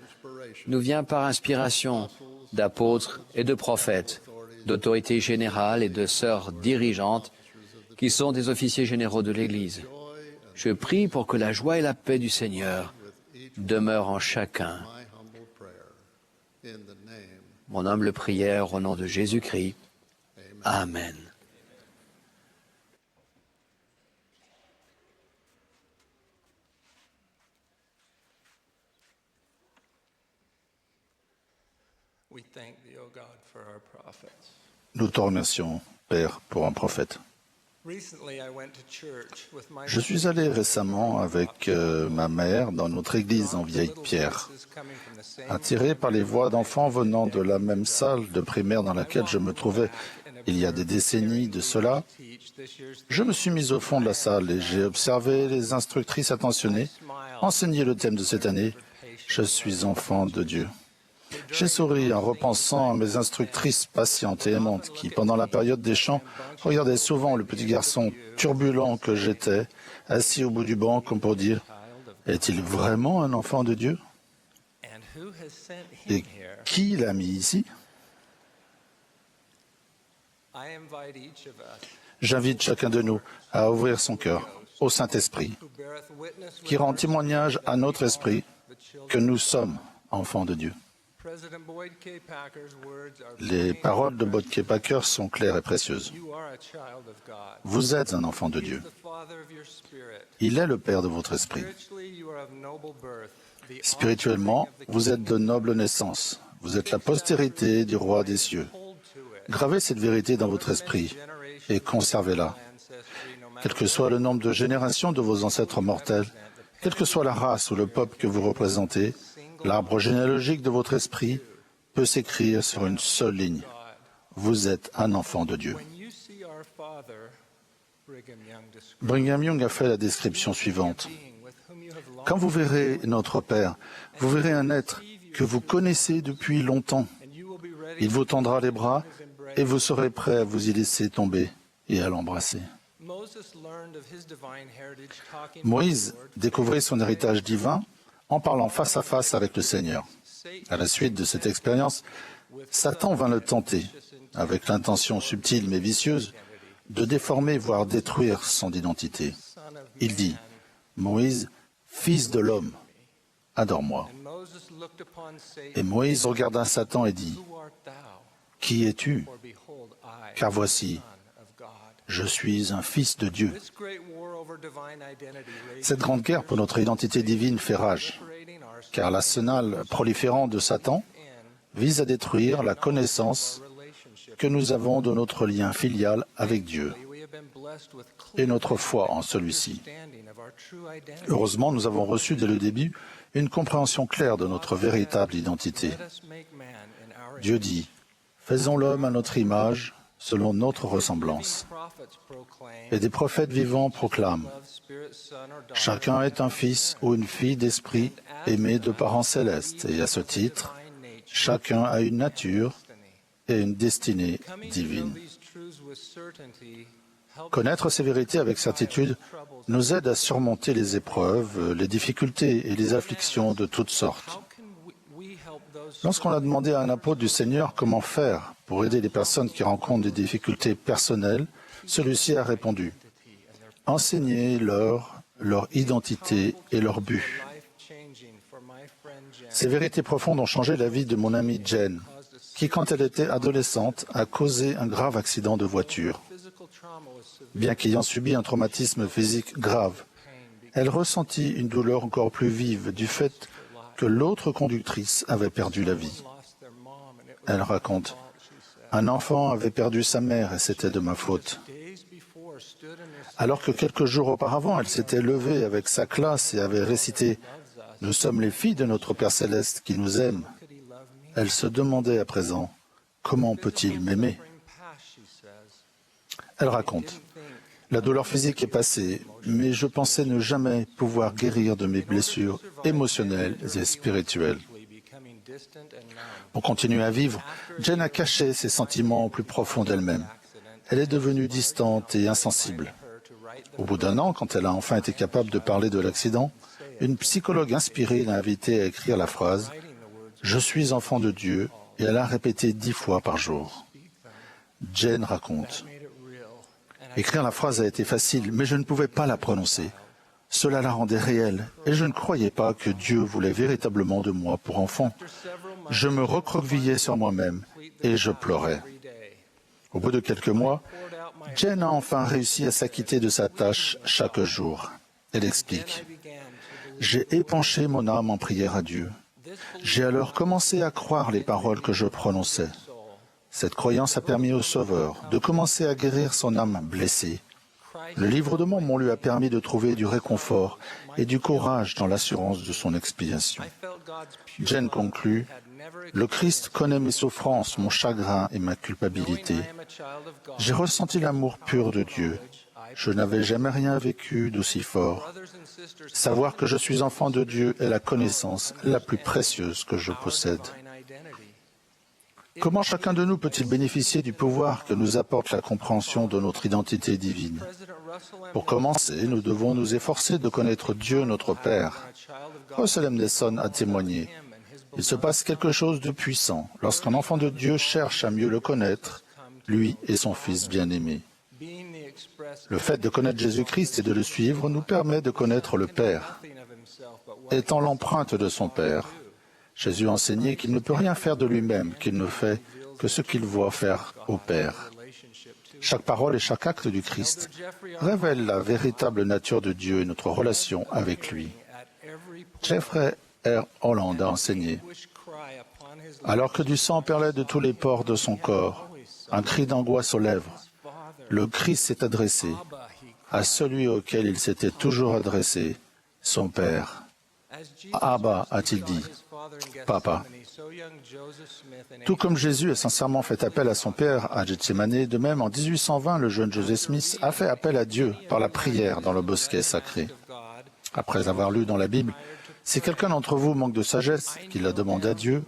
nous vient par inspiration d'apôtres et de prophètes, d'autorités générales et de sœurs dirigeantes qui sont des officiers généraux de l'Église. Je prie pour que la joie et la paix du Seigneur demeurent en chacun. Mon humble prière au nom de Jésus-Christ. Amen. Nous te remercions, Père, pour un prophète. Je suis allé récemment avec ma mère dans notre église en Vieille-Pierre. Attiré par les voix d'enfants venant de la même salle de primaire dans laquelle je me trouvais il y a des décennies de cela, je me suis mis au fond de la salle et j'ai observé les instructrices attentionnées enseigner le thème de cette année « Je suis enfant de Dieu ». J'ai souri en repensant à mes instructrices patientes et aimantes qui, pendant la période des chants, regardaient souvent le petit garçon turbulent que j'étais, assis au bout du banc, comme pour dire « Est-il vraiment un enfant de Dieu ?» Et qui l'a mis ici? J'invite chacun de nous à ouvrir son cœur au Saint-Esprit, qui rend témoignage à notre esprit que nous sommes enfants de Dieu. Les paroles de Boyd K. Packer sont claires et précieuses. Vous êtes un enfant de Dieu. Il est le Père de votre esprit. Spirituellement, vous êtes de noble naissance. Vous êtes la postérité du roi des cieux. Gravez cette vérité dans votre esprit et conservez-la. Quel que soit le nombre de générations de vos ancêtres mortels, quelle que soit la race ou le peuple que vous représentez, l'arbre généalogique de votre esprit peut s'écrire sur une seule ligne. Vous êtes un enfant de Dieu. Brigham Young a fait la description suivante. Quand vous verrez notre Père, vous verrez un être que vous connaissez depuis longtemps. Il vous tendra les bras et vous serez prêt à vous y laisser tomber et à l'embrasser. Moïse découvrit son héritage divin en parlant face à face avec le Seigneur. À la suite de cette expérience, Satan vint le tenter, avec l'intention subtile mais vicieuse, de déformer, voire détruire son identité. Il dit, « Moïse, fils de l'homme, adore-moi. » Et Moïse regarda Satan et dit, « Qui es-tu? Car voici, je suis un fils de Dieu. » Cette grande guerre pour notre identité divine fait rage, car l'arsenal proliférant de Satan vise à détruire la connaissance que nous avons de notre lien filial avec Dieu et notre foi en celui-ci. Heureusement, nous avons reçu dès le début une compréhension claire de notre véritable identité. Dieu dit, « Faisons l'homme à notre image, selon notre ressemblance. » Et des prophètes vivants proclament, « Chacun est un fils ou une fille d'esprit aimé de parents célestes, et à ce titre, chacun a une nature et une destinée divine. » Connaître ces vérités avec certitude nous aide à surmonter les épreuves, les difficultés et les afflictions de toutes sortes. Lorsqu'on a demandé à un apôtre du Seigneur comment faire pour aider les personnes qui rencontrent des difficultés personnelles, celui-ci a répondu « Enseignez-leur leur identité et leur but. » Ces vérités profondes ont changé la vie de mon amie Jen, qui, quand elle était adolescente, a causé un grave accident de voiture. Bien qu'ayant subi un traumatisme physique grave, elle ressentit une douleur encore plus vive du fait que l'autre conductrice avait perdu la vie. Elle raconte, « Un enfant avait perdu sa mère et c'était de ma faute. » Alors que quelques jours auparavant, elle s'était levée avec sa classe et avait récité « Nous sommes les filles de notre Père Céleste qui nous aime », elle se demandait à présent « Comment peut-il m'aimer ?» Elle raconte, « La douleur physique est passée, mais je pensais ne jamais pouvoir guérir de mes blessures émotionnelles et spirituelles. » Pour continuer à vivre, Jen a caché ses sentiments au plus profond d'elle-même. Elle est devenue distante et insensible. Au bout d'un an, quand elle a enfin été capable de parler de l'accident, une psychologue inspirée l'a invitée à écrire la phrase « Je suis enfant de Dieu » et elle l'a répétée 10 fois par jour. Jen raconte, « Écrire la phrase a été facile, mais je ne pouvais pas la prononcer. Cela la rendait réelle et je ne croyais pas que Dieu voulait véritablement de moi pour enfant. Je me recroquevillais sur moi-même et je pleurais. » Au bout de quelques mois, Jen a enfin réussi à s'acquitter de sa tâche chaque jour. Elle explique, « J'ai épanché mon âme en prière à Dieu. J'ai alors commencé à croire les paroles que je prononçais. Cette croyance a permis au Sauveur de commencer à guérir son âme blessée. Le livre de Mormon lui a permis de trouver du réconfort et du courage dans l'assurance de son expiation. » Jen conclut, « Le Christ connaît mes souffrances, mon chagrin et ma culpabilité. J'ai ressenti l'amour pur de Dieu. Je n'avais jamais rien vécu d'aussi fort. Savoir que je suis enfant de Dieu est la connaissance la plus précieuse que je possède. » Comment chacun de nous peut-il bénéficier du pouvoir que nous apporte la compréhension de notre identité divine? Pour commencer, nous devons nous efforcer de connaître Dieu notre Père. Russell M. Nelson a témoigné. Il se passe quelque chose de puissant lorsqu'un enfant de Dieu cherche à mieux le connaître, lui et son Fils bien-aimé. Le fait de connaître Jésus-Christ et de le suivre nous permet de connaître le Père. Étant l'empreinte de son Père, Jésus a enseigné qu'il ne peut rien faire de lui-même, qu'il ne fait que ce qu'il voit faire au Père. Chaque parole et chaque acte du Christ révèlent la véritable nature de Dieu et notre relation avec lui. Jeffrey R. Holland a enseigné « Alors que du sang perlait de tous les pores de son corps, un cri d'angoisse aux lèvres, le Christ s'est adressé à celui auquel il s'était toujours adressé, son Père. Abba, a-t-il dit, Papa. Tout comme Jésus a sincèrement fait appel à son Père à Gethsémanée, de même en 1820, le jeune Joseph Smith a fait appel à Dieu par la prière dans le bosquet sacré. Après avoir lu dans la Bible, si quelqu'un d'entre vous manque de sagesse, qu'il la demande à Dieu,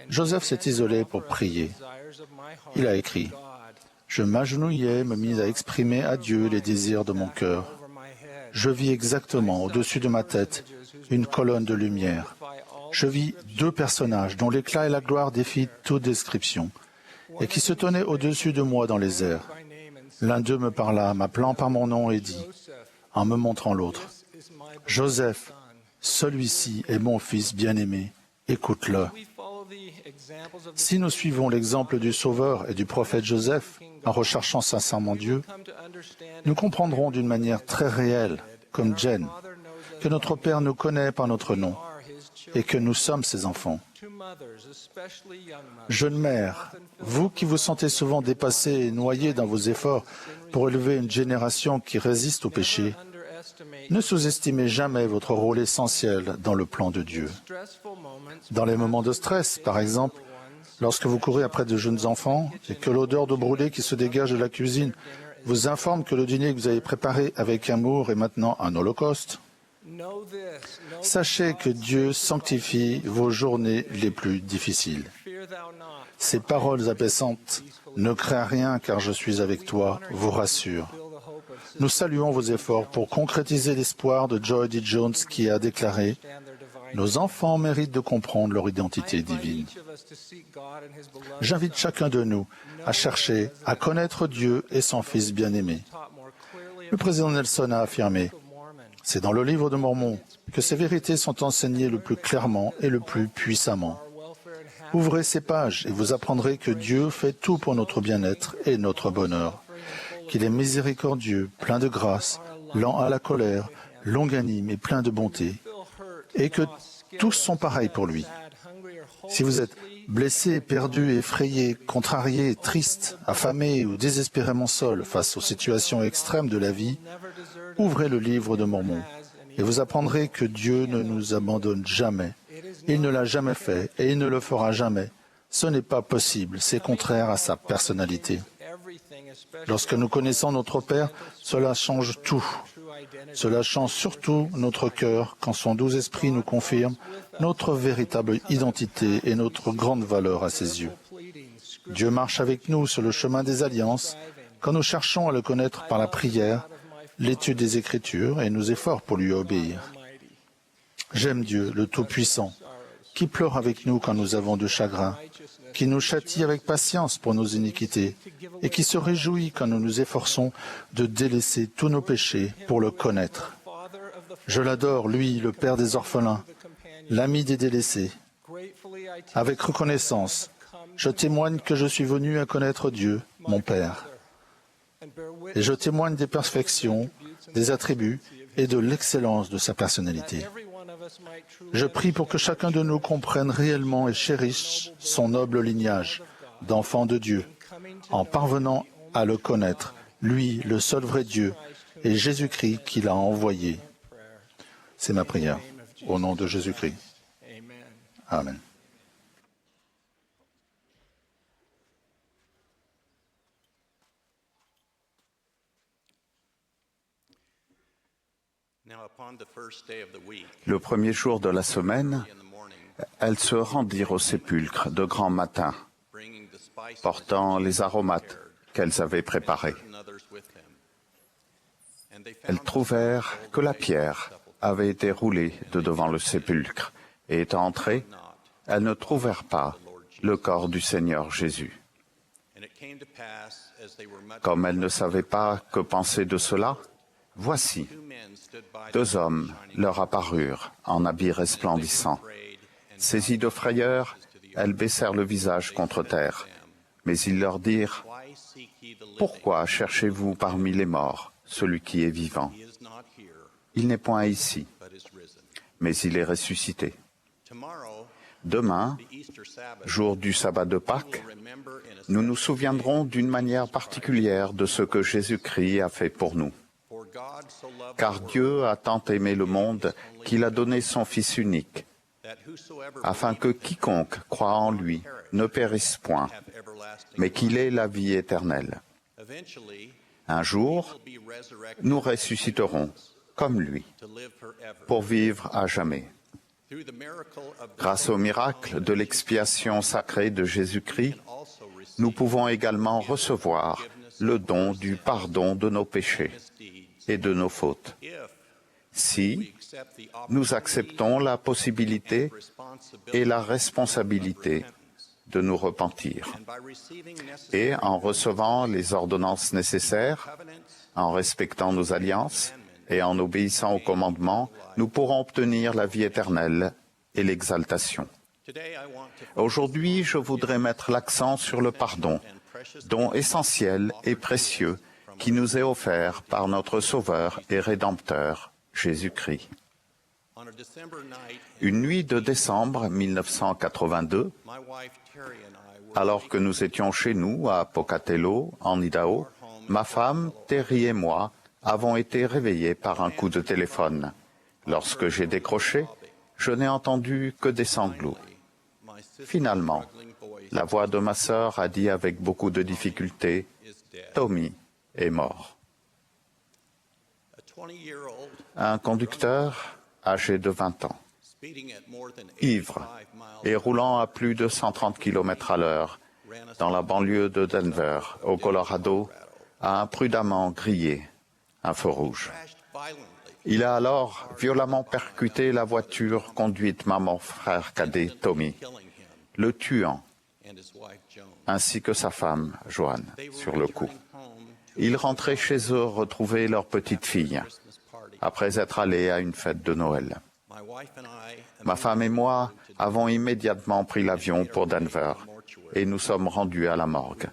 Joseph s'est isolé pour prier. Il a écrit « Je m'agenouillais, me mis à exprimer à Dieu les désirs de mon cœur. Je vis exactement au-dessus de ma tête une colonne de lumière. Je vis deux personnages dont l'éclat et la gloire défient toute description et qui se tenaient au-dessus de moi dans les airs. L'un d'eux me parla, m'appelant par mon nom et dit, en me montrant l'autre, « Joseph, celui-ci est mon fils bien-aimé, écoute-le. » Si nous suivons l'exemple du Sauveur et du prophète Joseph en recherchant sincèrement Dieu, nous comprendrons d'une manière très réelle, comme Jen, que notre Père nous connaît par notre nom et que nous sommes ses enfants. Jeune mère, vous qui vous sentez souvent dépassée et noyée dans vos efforts pour élever une génération qui résiste au péché, ne sous-estimez jamais votre rôle essentiel dans le plan de Dieu. Dans les moments de stress, par exemple, lorsque vous courez après de jeunes enfants et que l'odeur d'eau brûlée qui se dégage de la cuisine vous informe que le dîner que vous avez préparé avec amour est maintenant un holocauste, sachez que Dieu sanctifie vos journées les plus difficiles. Ces paroles apaisantes, « Ne crains rien car je suis avec toi », vous rassurent. Nous saluons vos efforts pour concrétiser l'espoir de Joy D. Jones qui a déclaré « Nos enfants méritent de comprendre leur identité divine. » J'invite chacun de nous à chercher à connaître Dieu et son Fils bien-aimé. Le président Nelson a affirmé « C'est dans le livre de Mormon que ces vérités sont enseignées le plus clairement et le plus puissamment. Ouvrez ces pages et vous apprendrez que Dieu fait tout pour notre bien-être et notre bonheur, qu'il est miséricordieux, plein de grâce, lent à la colère, longanime et plein de bonté, et que tous sont pareils pour lui. Si vous êtes blessé, perdu, effrayé, contrarié, triste, affamé ou désespérément seul face aux situations extrêmes de la vie, ouvrez le livre de Mormon et vous apprendrez que Dieu ne nous abandonne jamais. Il ne l'a jamais fait et il ne le fera jamais. Ce n'est pas possible, c'est contraire à sa personnalité. Lorsque nous connaissons notre Père, cela change tout. Cela change surtout notre cœur quand son doux esprit nous confirme notre véritable identité et notre grande valeur à ses yeux. Dieu marche avec nous sur le chemin des alliances quand nous cherchons à le connaître par la prière, l'étude des Écritures et nos efforts pour lui obéir. J'aime Dieu, le Tout-Puissant, qui pleure avec nous quand nous avons du chagrin, qui nous châtie avec patience pour nos iniquités et qui se réjouit quand nous nous efforçons de délaisser tous nos péchés pour le connaître. Je l'adore, lui, le Père des orphelins, l'ami des délaissés. Avec reconnaissance, je témoigne que je suis venu à connaître Dieu, mon Père. Et je témoigne des perfections, des attributs et de l'excellence de sa personnalité. Je prie pour que chacun de nous comprenne réellement et chérisse son noble lignage d'enfant de Dieu, en parvenant à le connaître, lui, le seul vrai Dieu, et Jésus-Christ qui l'a envoyé. C'est ma prière, au nom de Jésus-Christ. Amen. Le premier jour de la semaine, elles se rendirent au sépulcre de grand matin, portant les aromates qu'elles avaient préparés. Elles trouvèrent que la pierre avait été roulée de devant le sépulcre, et étant entrées, elles ne trouvèrent pas le corps du Seigneur Jésus. Comme elles ne savaient pas que penser de cela, voici, 2 hommes leur apparurent en habits resplendissants. Saisies de frayeur, elles baissèrent le visage contre terre. Mais ils leur dirent, « Pourquoi cherchez-vous parmi les morts celui qui est vivant? Il n'est point ici, mais il est ressuscité. Demain, jour du sabbat de Pâques, nous nous souviendrons d'une manière particulière de ce que Jésus-Christ a fait pour nous. Car Dieu a tant aimé le monde qu'il a donné son Fils unique, afin que quiconque croit en lui ne périsse point, mais qu'il ait la vie éternelle. Un jour, nous ressusciterons comme lui, pour vivre à jamais. Grâce au miracle de l'expiation sacrée de Jésus-Christ, nous pouvons également recevoir le don du pardon de nos péchés et de nos fautes. Si nous acceptons la possibilité et la responsabilité de nous repentir, et en recevant les ordonnances nécessaires, en respectant nos alliances et en obéissant aux commandements, nous pourrons obtenir la vie éternelle et l'exaltation. Aujourd'hui, je voudrais mettre l'accent sur le pardon, don essentiel et précieux qui nous est offert par notre Sauveur et Rédempteur, Jésus-Christ. Une nuit de décembre 1982, alors que nous étions chez nous à Pocatello, en Idaho, ma femme, Terry et moi avons été réveillés par un coup de téléphone. Lorsque j'ai décroché, je n'ai entendu que des sanglots. Finalement, la voix de ma sœur a dit avec beaucoup de difficulté, « Tommy est mort ». Un conducteur âgé de 20 ans, ivre et roulant à plus de 130 km à l'heure dans la banlieue de Denver, au Colorado, a imprudemment grillé un feu rouge. Il a alors violemment percuté la voiture conduite par mon frère cadet Tommy, le tuant, ainsi que sa femme, Joanne, sur le coup. Ils rentraient chez eux retrouver leur petite fille, après être allés à une fête de Noël. Ma femme et moi avons immédiatement pris l'avion pour Denver et nous sommes rendus à la morgue.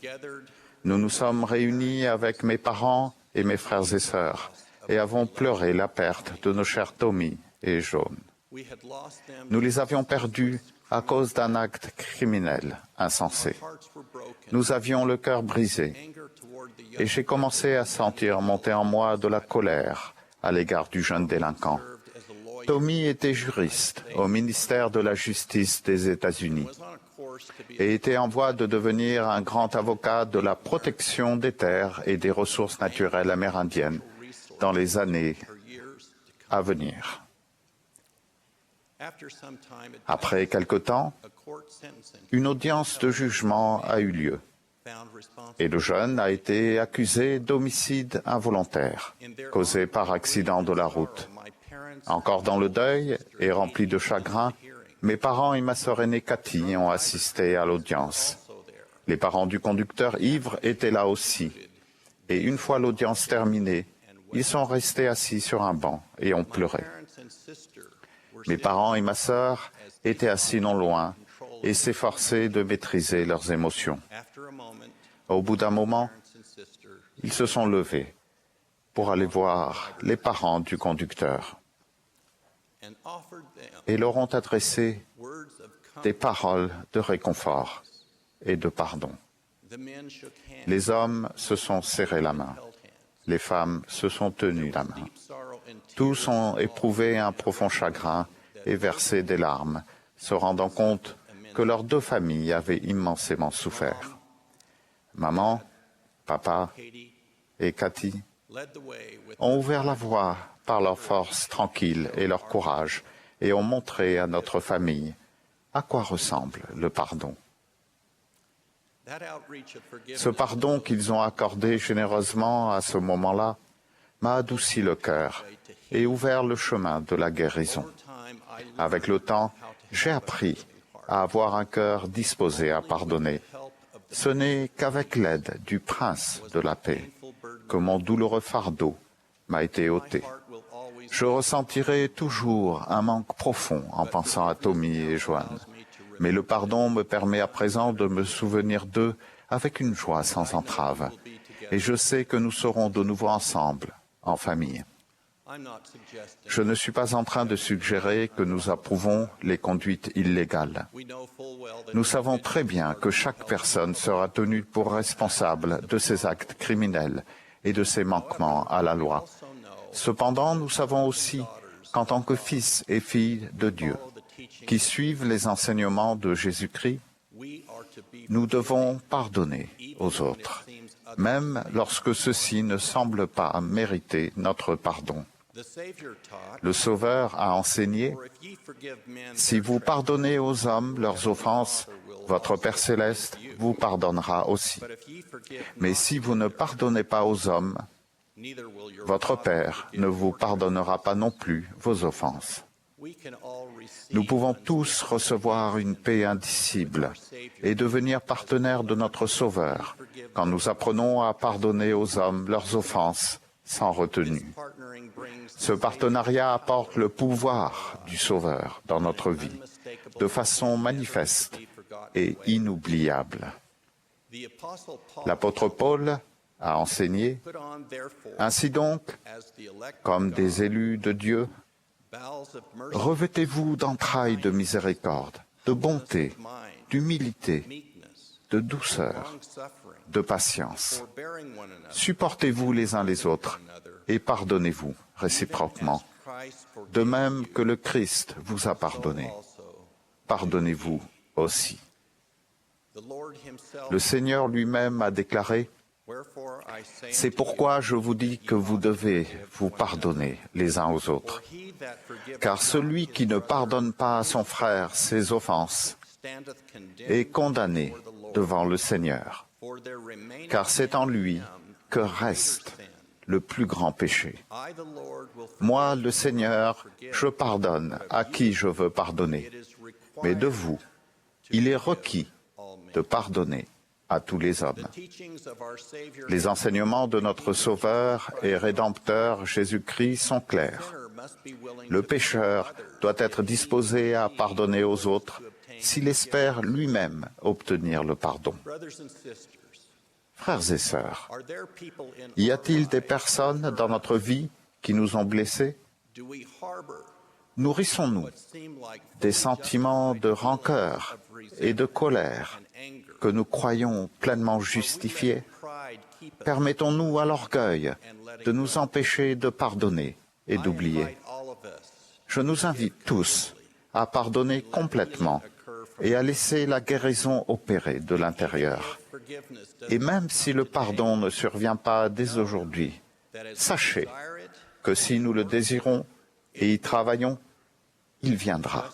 Nous nous sommes réunis avec mes parents et mes frères et sœurs et avons pleuré la perte de nos chers Tommy et Joan. Nous les avions perdus à cause d'un acte criminel insensé. Nous avions le cœur brisé et j'ai commencé à sentir monter en moi de la colère à l'égard du jeune délinquant. Tommy était juriste au ministère de la Justice des États-Unis et était en voie de devenir un grand avocat de la protection des terres et des ressources naturelles amérindiennes dans les années à venir. Après quelque temps, une audience de jugement a eu lieu et le jeune a été accusé d'homicide involontaire causé par accident de la route. Encore dans le deuil et rempli de chagrin, mes parents et ma sœur aînée Cathy ont assisté à l'audience. Les parents du conducteur ivre étaient là aussi. Et une fois l'audience terminée, ils sont restés assis sur un banc et ont pleuré. Mes parents et ma sœur étaient assis non loin et s'efforçaient de maîtriser leurs émotions. Au bout d'un moment, ils se sont levés pour aller voir les parents du conducteur et leur ont adressé des paroles de réconfort et de pardon. Les hommes se sont serrés la main, les femmes se sont tenues la main. Tous ont éprouvé un profond chagrin et versé des larmes, se rendant compte que leurs 2 familles avaient immensément souffert. Maman, papa et Cathy ont ouvert la voie par leur force tranquille et leur courage et ont montré à notre famille à quoi ressemble le pardon. Ce pardon qu'ils ont accordé généreusement à ce moment-là m'a adouci le cœur et ouvert le chemin de la guérison. Avec le temps, j'ai appris à avoir un cœur disposé à pardonner. Ce n'est qu'avec l'aide du Prince de la paix que mon douloureux fardeau m'a été ôté. Je ressentirai toujours un manque profond en pensant à Tommy et Joanne. Mais le pardon me permet à présent de me souvenir d'eux avec une joie sans entrave. Et je sais que nous serons de nouveau ensemble, en famille. Je ne suis pas en train de suggérer que nous approuvons les conduites illégales. Nous savons très bien que chaque personne sera tenue pour responsable de ses actes criminels et de ses manquements à la loi. Cependant, nous savons aussi qu'en tant que fils et filles de Dieu, qui suivent les enseignements de Jésus-Christ, nous devons pardonner aux autres, même lorsque ceux-ci ne semblent pas mériter notre pardon. Le Sauveur a enseigné, « Si vous pardonnez aux hommes leurs offenses, votre Père céleste vous pardonnera aussi. Mais si vous ne pardonnez pas aux hommes, votre Père ne vous pardonnera pas non plus vos offenses. » Nous pouvons tous recevoir une paix indicible et devenir partenaires de notre Sauveur quand nous apprenons à pardonner aux hommes leurs offenses sans retenue. Ce partenariat apporte le pouvoir du Sauveur dans notre vie de façon manifeste et inoubliable. L'apôtre Paul a enseigné, « Ainsi donc, comme des élus de Dieu, revêtez-vous d'entrailles de miséricorde, de bonté, d'humilité, de douceur, de patience. Supportez-vous les uns les autres et pardonnez-vous réciproquement, de même que le Christ vous a pardonné. Pardonnez-vous aussi. » Le Seigneur lui-même a déclaré, « C'est pourquoi je vous dis que vous devez vous pardonner les uns aux autres. Car celui qui ne pardonne pas à son frère ses offenses est condamné devant le Seigneur. Car c'est en lui que reste le plus grand péché. Moi, le Seigneur, je pardonne à qui je veux pardonner. Mais de vous, il est requis de pardonner à tous les hommes. » Les enseignements de notre Sauveur et Rédempteur Jésus-Christ sont clairs. Le pécheur doit être disposé à pardonner aux autres s'il espère lui-même obtenir le pardon. Frères et sœurs, y a-t-il des personnes dans notre vie qui nous ont blessés? Nourrissons-nous des sentiments de rancœur et de colère que nous croyons pleinement justifiés? Permettons-nous à l'orgueil de nous empêcher de pardonner et d'oublier. Je nous invite tous à pardonner complètement et à laisser la guérison opérer de l'intérieur. Et même si le pardon ne survient pas dès aujourd'hui, sachez que si nous le désirons et y travaillons, il viendra.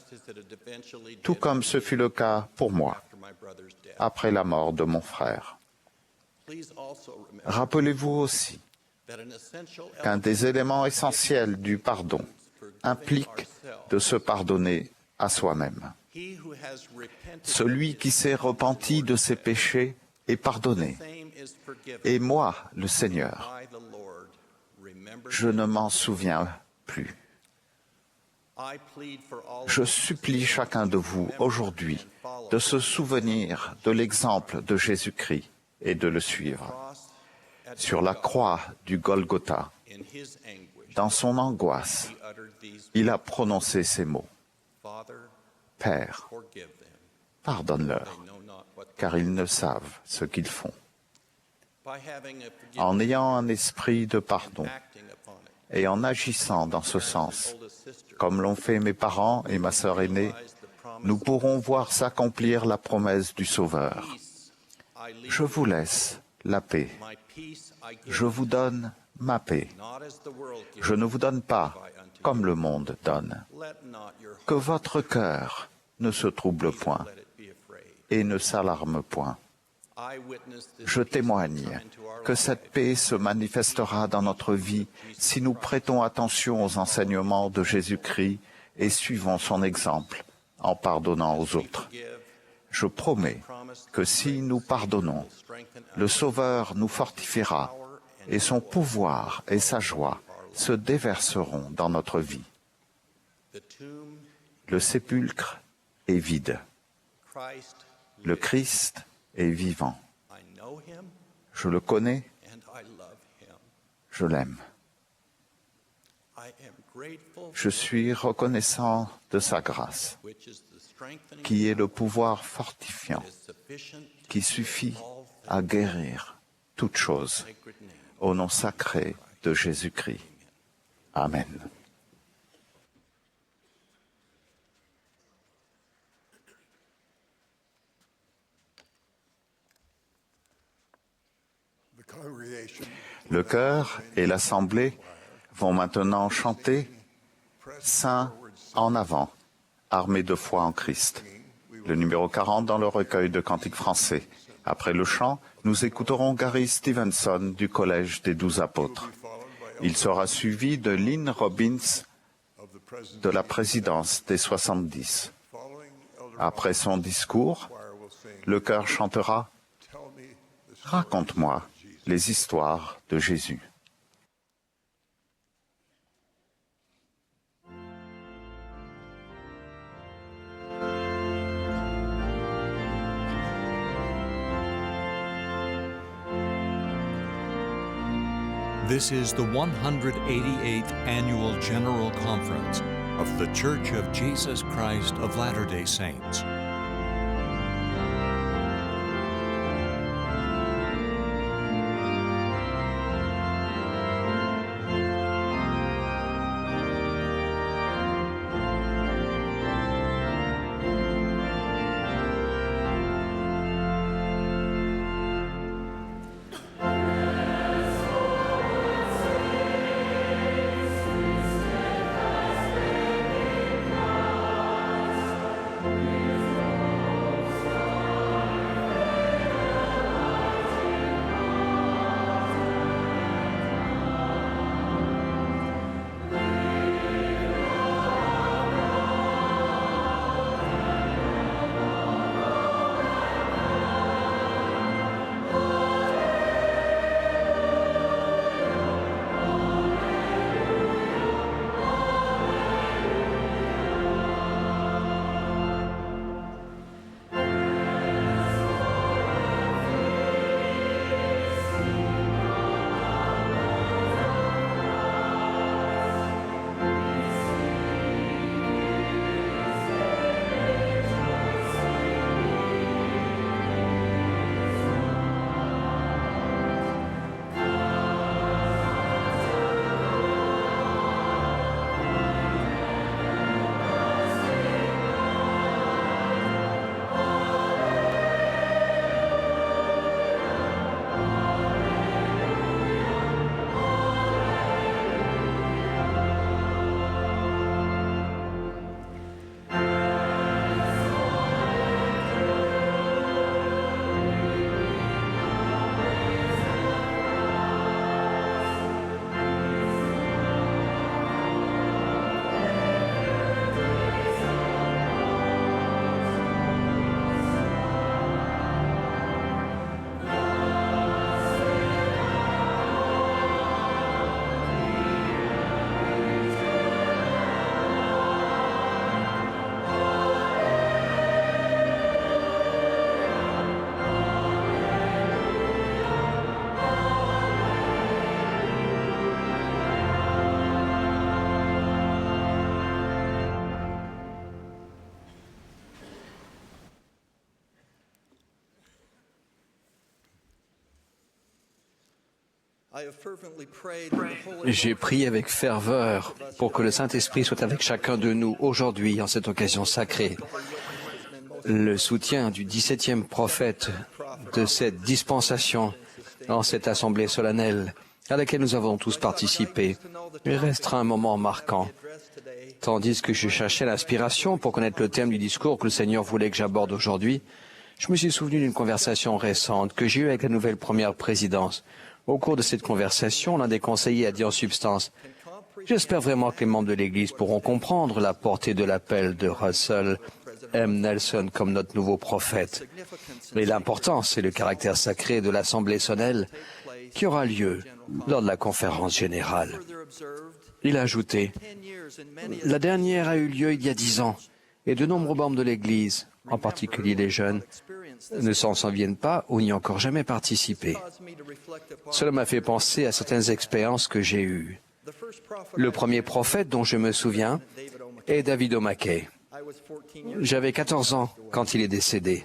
Tout comme ce fut le cas pour moi, après la mort de mon frère. Rappelez-vous aussi qu'un des éléments essentiels du pardon implique de se pardonner à soi-même. Celui qui s'est repenti de ses péchés est pardonné. Et moi, le Seigneur, je ne m'en souviens plus. Je supplie chacun de vous aujourd'hui de se souvenir de l'exemple de Jésus-Christ et de le suivre. Sur la croix du Golgotha, dans son angoisse, il a prononcé ces mots. « Père, pardonne-leur, car ils ne savent ce qu'ils font. » En ayant un esprit de pardon et en agissant dans ce sens, comme l'ont fait mes parents et ma sœur aînée, nous pourrons voir s'accomplir la promesse du Sauveur. Je vous laisse la paix. Je vous donne ma paix. Je ne vous donne pas comme le monde donne. Que votre cœur ne se trouble point et ne s'alarme point. Je témoigne que cette paix se manifestera dans notre vie si nous prêtons attention aux enseignements de Jésus-Christ et suivons son exemple en pardonnant aux autres. Je promets que si nous pardonnons, le Sauveur nous fortifiera et son pouvoir et sa joie se déverseront dans notre vie. Le sépulcre est vide. Le Christ est vivant. Je le connais, je l'aime. Je suis reconnaissant de sa grâce, qui est le pouvoir fortifiant, qui suffit à guérir toute chose, au nom sacré de Jésus-Christ. Amen. Le chœur et l'assemblée vont maintenant chanter « Saint en avant, armé de foi en Christ », le numéro 40 dans le recueil de cantiques français. Après le chant, nous écouterons Gary Stevenson du Collège des 12 apôtres. Il sera suivi de Lynn Robbins de la présidence des 70. Après son discours, le chœur chantera « Raconte-moi les histoires de Jésus ». This is the 188th Annual General Conference of The Church of Jesus Christ of Latter-day Saints. J'ai prié avec ferveur pour que le Saint-Esprit soit avec chacun de nous aujourd'hui en cette occasion sacrée. Le soutien du 17e prophète de cette dispensation en cette assemblée solennelle à laquelle nous avons tous participé restera un moment marquant. Tandis que je cherchais l'inspiration pour connaître le thème du discours que le Seigneur voulait que j'aborde aujourd'hui, Je me suis souvenu d'une conversation récente que j'ai eue avec la nouvelle première présidence. Au cours de cette conversation, l'un des conseillers a dit en substance « J'espère vraiment que les membres de l'Église pourront comprendre la portée de l'appel de Russell M. Nelson comme notre nouveau prophète. Et l'importance et le caractère sacré de l'Assemblée solennelle qui aura lieu lors de la conférence générale. » Il a ajouté « La dernière a eu lieu il y a 10 ans et de nombreux membres de l'Église, en particulier les jeunes, ne s'en souviennent pas ou n'y ont encore jamais participé. Cela m'a fait penser à certaines expériences que j'ai eues. Le premier prophète dont je me souviens est David O. McKay. J'avais 14 ans quand il est décédé.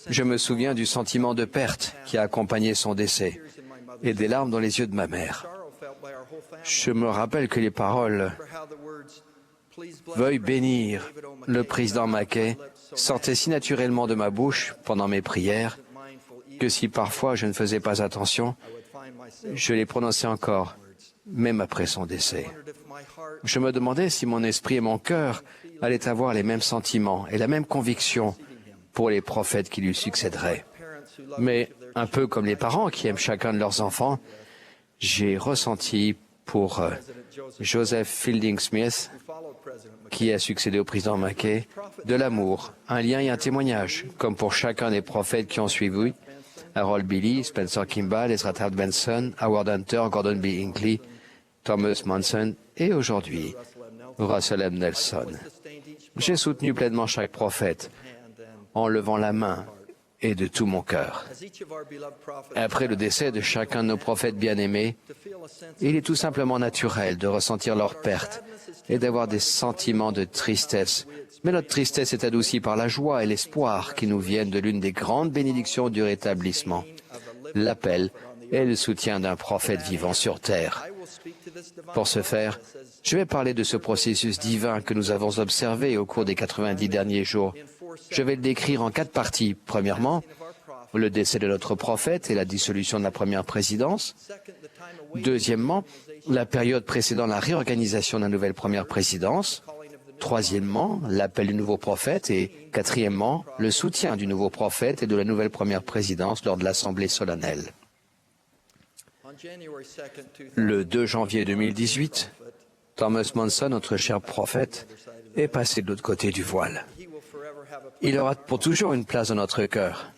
Je me souviens du sentiment de perte qui a accompagné son décès et des larmes dans les yeux de ma mère. Je me rappelle que les paroles « Veuille bénir le président McKay » sortaient si naturellement de ma bouche pendant mes prières que si parfois je ne faisais pas attention, je les prononçais encore, même après son décès. Je me demandais si mon esprit et mon cœur allaient avoir les mêmes sentiments et la même conviction pour les prophètes qui lui succéderaient. Mais, un peu comme les parents qui aiment chacun de leurs enfants, j'ai ressenti pour Joseph Fielding Smith, qui a succédé au président McKay, de l'amour, un lien et un témoignage, comme pour chacun des prophètes qui ont suivi, Harold Billy, Spencer Kimball, Ezra Taft Benson, Howard Hunter, Gordon B. Hinckley, Thomas Monson et aujourd'hui, Russell M. Nelson. J'ai soutenu pleinement chaque prophète en levant la main et de tout mon cœur. Après le décès de chacun de nos prophètes bien-aimés, il est tout simplement naturel de ressentir leur perte et d'avoir des sentiments de tristesse. Mais notre tristesse est adoucie par la joie et l'espoir qui nous viennent de l'une des grandes bénédictions du rétablissement, l'appel et le soutien d'un prophète vivant sur terre. Pour ce faire, je vais parler de ce processus divin que nous avons observé au cours des 90 derniers jours. Je vais le décrire en 4 parties. Premièrement, le décès de notre prophète et la dissolution de la première présidence. Deuxièmement, la période précédant la réorganisation de la nouvelle première présidence. Troisièmement, l'appel du nouveau prophète. Et quatrièmement, le soutien du nouveau prophète et de la nouvelle première présidence lors de l'Assemblée solennelle. Le 2 janvier 2018, Thomas Monson, notre cher prophète, est passé de l'autre côté du voile. Il aura pour toujours une place dans notre cœur.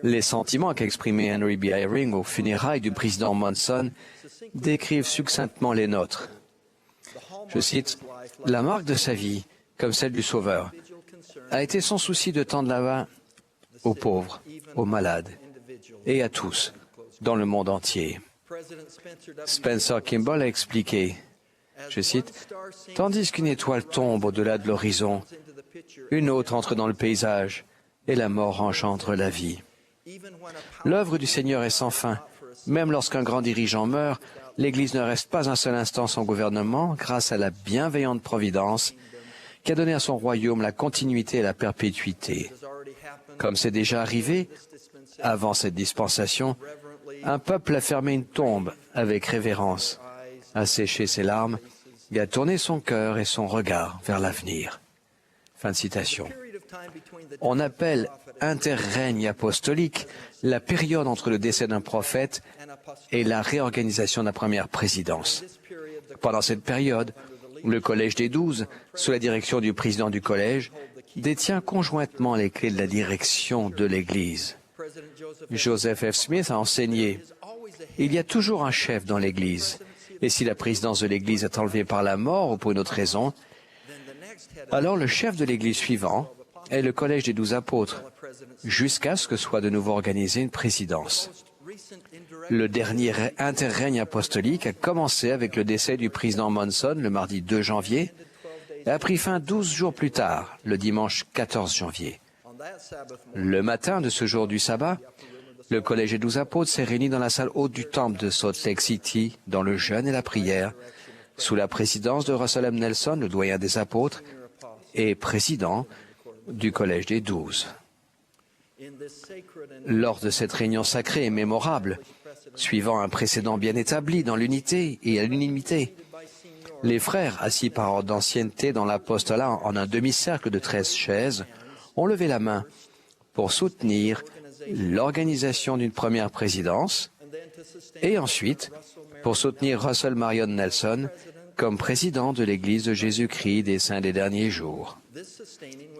Les sentiments qu'exprimait Henry B. Eyring aux funérailles du président Monson décrivent succinctement les nôtres. Je cite, « La marque de sa vie, comme celle du Sauveur, a été son souci de tendre la main aux pauvres, aux malades et à tous dans le monde entier. » Spencer Kimball a expliqué, je cite, « Tandis qu'une étoile tombe au-delà de l'horizon, une autre entre dans le paysage et la mort engendre la vie. L'œuvre du Seigneur est sans fin. Même lorsqu'un grand dirigeant meurt, l'Église ne reste pas un seul instant sans gouvernement grâce à la bienveillante providence qui a donné à son royaume la continuité et la perpétuité. Comme c'est déjà arrivé, avant cette dispensation, un peuple a fermé une tombe avec révérence, a séché ses larmes et a tourné son cœur et son regard vers l'avenir. » Fin de citation. On appelle interrègne apostolique la période entre le décès d'un prophète et la réorganisation de la première présidence. Pendant cette période, le Collège des 12, sous la direction du président du Collège, détient conjointement les clés de la direction de l'Église. Joseph F. Smith a enseigné « Il y a toujours un chef dans l'Église, et si la présidence de l'Église est enlevée par la mort ou pour une autre raison, alors le chef de l'Église suivant est le Collège des 12 apôtres, jusqu'à ce que soit de nouveau organisée une présidence. » Le dernier interrègne apostolique a commencé avec le décès du président Monson le mardi 2 janvier et a pris fin 12 jours plus tard, le dimanche 14 janvier. Le matin de ce jour du sabbat, le Collège des 12 apôtres s'est réuni dans la salle haute du temple de Salt Lake City, dans le jeûne et la prière, sous la présidence de Russell M. Nelson, le doyen des apôtres, et président du Collège des 12. Lors de cette réunion sacrée et mémorable, suivant un précédent bien établi dans l'unité et à l'unanimité, les frères, assis par ordre d'ancienneté dans l'apostolat en un demi-cercle de 13 chaises, ont levé la main pour soutenir l'organisation d'une première présidence et ensuite pour soutenir Russell Marion Nelson comme président de l'Église de Jésus-Christ des Saints des Derniers Jours.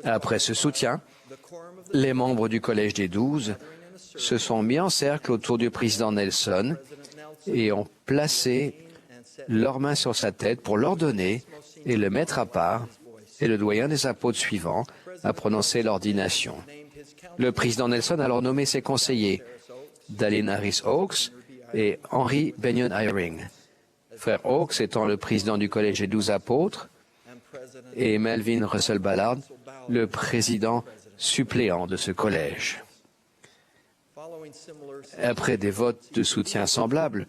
Après ce soutien, les membres du Collège des 12 se sont mis en cercle autour du président Nelson et ont placé leurs mains sur sa tête pour l'ordonner et le mettre à part, et le doyen des apôtres suivant a prononcé l'ordination. Le président Nelson a alors nommé ses conseillers, Dallin Harris Oakes et Henry Benyon Eyring. Frère Oakes étant le président du Collège des 12 apôtres et Melvin Russell Ballard, le président suppléant de ce collège. Après des votes de soutien semblables,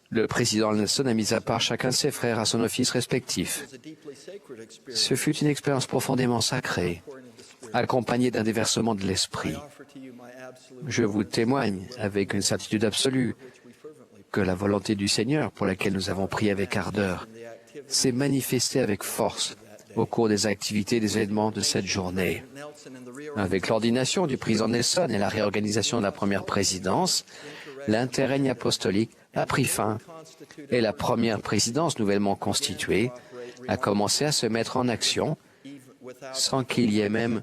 le président Nelson a mis à part chacun de ses frères à son office respectif. Ce fut une expérience profondément sacrée, accompagnée d'un déversement de l'esprit. Je vous témoigne avec une certitude absolue que la volonté du Seigneur, pour laquelle nous avons prié avec ardeur, s'est manifestée avec force au cours des activités et des événements de cette journée. Avec l'ordination du président Nelson et la réorganisation de la première présidence, l'interrègne apostolique a pris fin et la première présidence nouvellement constituée a commencé à se mettre en action sans qu'il y ait même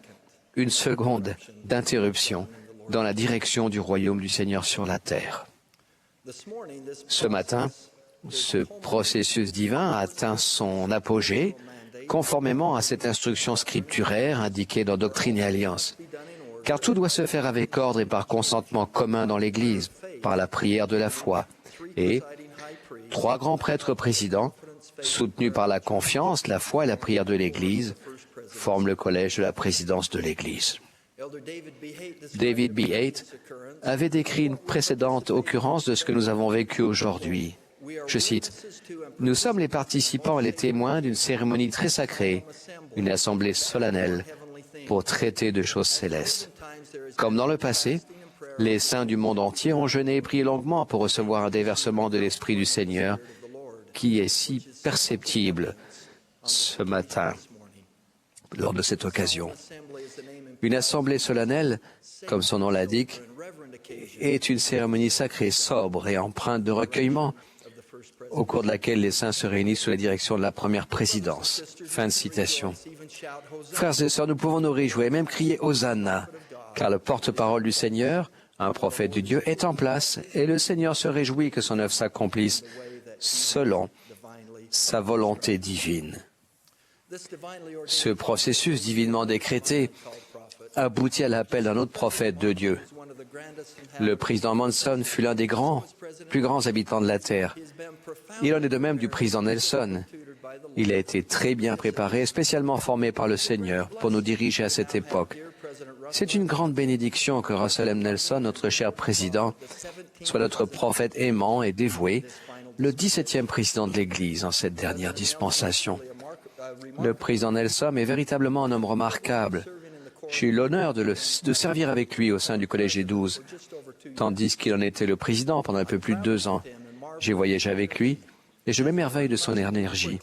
une seconde d'interruption dans la direction du royaume du Seigneur sur la terre. Ce matin, ce processus divin a atteint son apogée conformément à cette instruction scripturaire indiquée dans Doctrine et Alliance. Car tout doit se faire avec ordre et par consentement commun dans l'Église, par la prière de la foi. Et 3 grands prêtres présidents, soutenus par la confiance, la foi et la prière de l'Église, forment le collège de la présidence de l'Église. David B. Haight avait décrit une précédente occurrence de ce que nous avons vécu aujourd'hui. Je cite, « Nous sommes les participants et les témoins d'une cérémonie très sacrée, une assemblée solennelle pour traiter de choses célestes. Comme dans le passé, les saints du monde entier ont jeûné et prié longuement pour recevoir un déversement de l'Esprit du Seigneur qui est si perceptible ce matin lors de cette occasion. Une assemblée solennelle, comme son nom l'indique, est une cérémonie sacrée, sobre et empreinte de recueillement, au cours de laquelle les saints se réunissent sous la direction de la première présidence. » Fin de citation. Frères et sœurs, nous pouvons nous réjouir et même crier « Hosanna », car le porte-parole du Seigneur, un prophète de Dieu, est en place et le Seigneur se réjouit que son œuvre s'accomplisse selon sa volonté divine. Ce processus divinement décrété aboutit à l'appel d'un autre prophète de Dieu. Le président Monson fut l'un des plus grands habitants de la terre. Il en est de même du président Nelson. Il a été très bien préparé, spécialement formé par le Seigneur pour nous diriger à cette époque. C'est une grande bénédiction que Russell M. Nelson, notre cher président, soit notre prophète aimant et dévoué, le 17e président de l'Église en cette dernière dispensation. Le président Nelson est véritablement un homme remarquable. J'ai eu l'honneur de servir avec lui au sein du Collège des 12, tandis qu'il en était le président pendant un peu plus de 2 ans. J'ai voyagé avec lui et je m'émerveille de son énergie,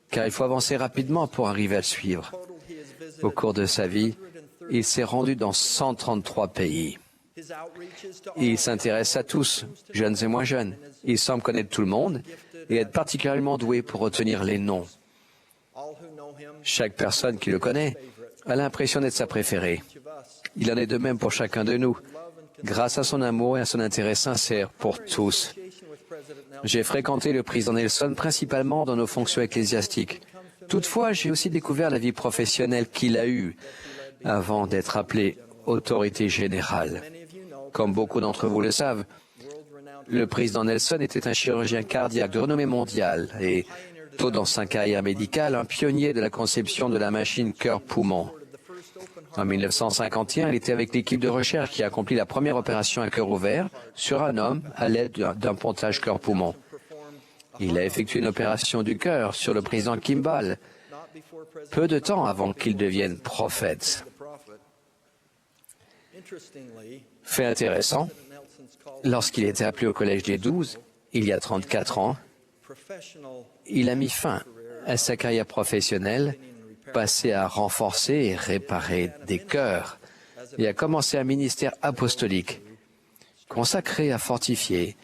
car il faut avancer rapidement pour arriver à le suivre. Au cours de sa vie, il s'est rendu dans 133 pays. Il s'intéresse à tous, jeunes et moins jeunes. Il semble connaître tout le monde et être particulièrement doué pour retenir les noms. Chaque personne qui le connaît a l'impression d'être sa préférée. Il en est de même pour chacun de nous, grâce à son amour et à son intérêt sincère pour tous. J'ai fréquenté le président Nelson principalement dans nos fonctions ecclésiastiques. Toutefois, j'ai aussi découvert la vie professionnelle qu'il a eue avant d'être appelé autorité générale. Comme beaucoup d'entre vous le savent, le président Nelson était un chirurgien cardiaque de renommée mondiale et, tôt dans sa carrière médicale, un pionnier de la conception de la machine cœur-poumon. En 1951, il était avec l'équipe de recherche qui a accompli la première opération à cœur ouvert sur un homme à l'aide d'un pontage cœur-poumon. Il a effectué une opération du cœur sur le président Kimball, peu de temps avant qu'il devienne prophète. Fait intéressant, lorsqu'il était appelé au Collège des 12, il y a 34 ans, il a mis fin à sa carrière professionnelle passé à renforcer et réparer des cœurs et a commencé un ministère apostolique consacré à fortifier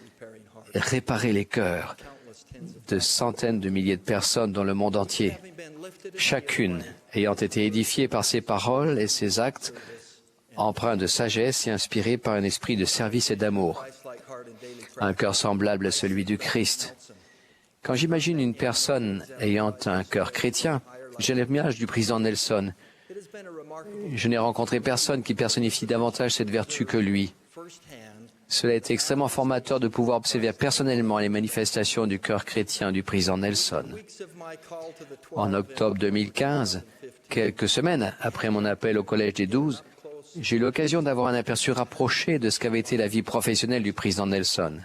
et réparer les cœurs de centaines de milliers de personnes dans le monde entier, chacune ayant été édifiée par ses paroles et ses actes, empreints de sagesse et inspirés par un esprit de service et d'amour. Un cœur semblable à celui du Christ. Quand j'imagine une personne ayant un cœur chrétien, j'ai l'image du président Nelson. Je n'ai rencontré personne qui personnifie davantage cette vertu que lui. Cela a été extrêmement formateur de pouvoir observer personnellement les manifestations du cœur chrétien du président Nelson. En octobre 2015, quelques semaines après mon appel au Collège des 12, j'ai eu l'occasion d'avoir un aperçu rapproché de ce qu'avait été la vie professionnelle du président Nelson.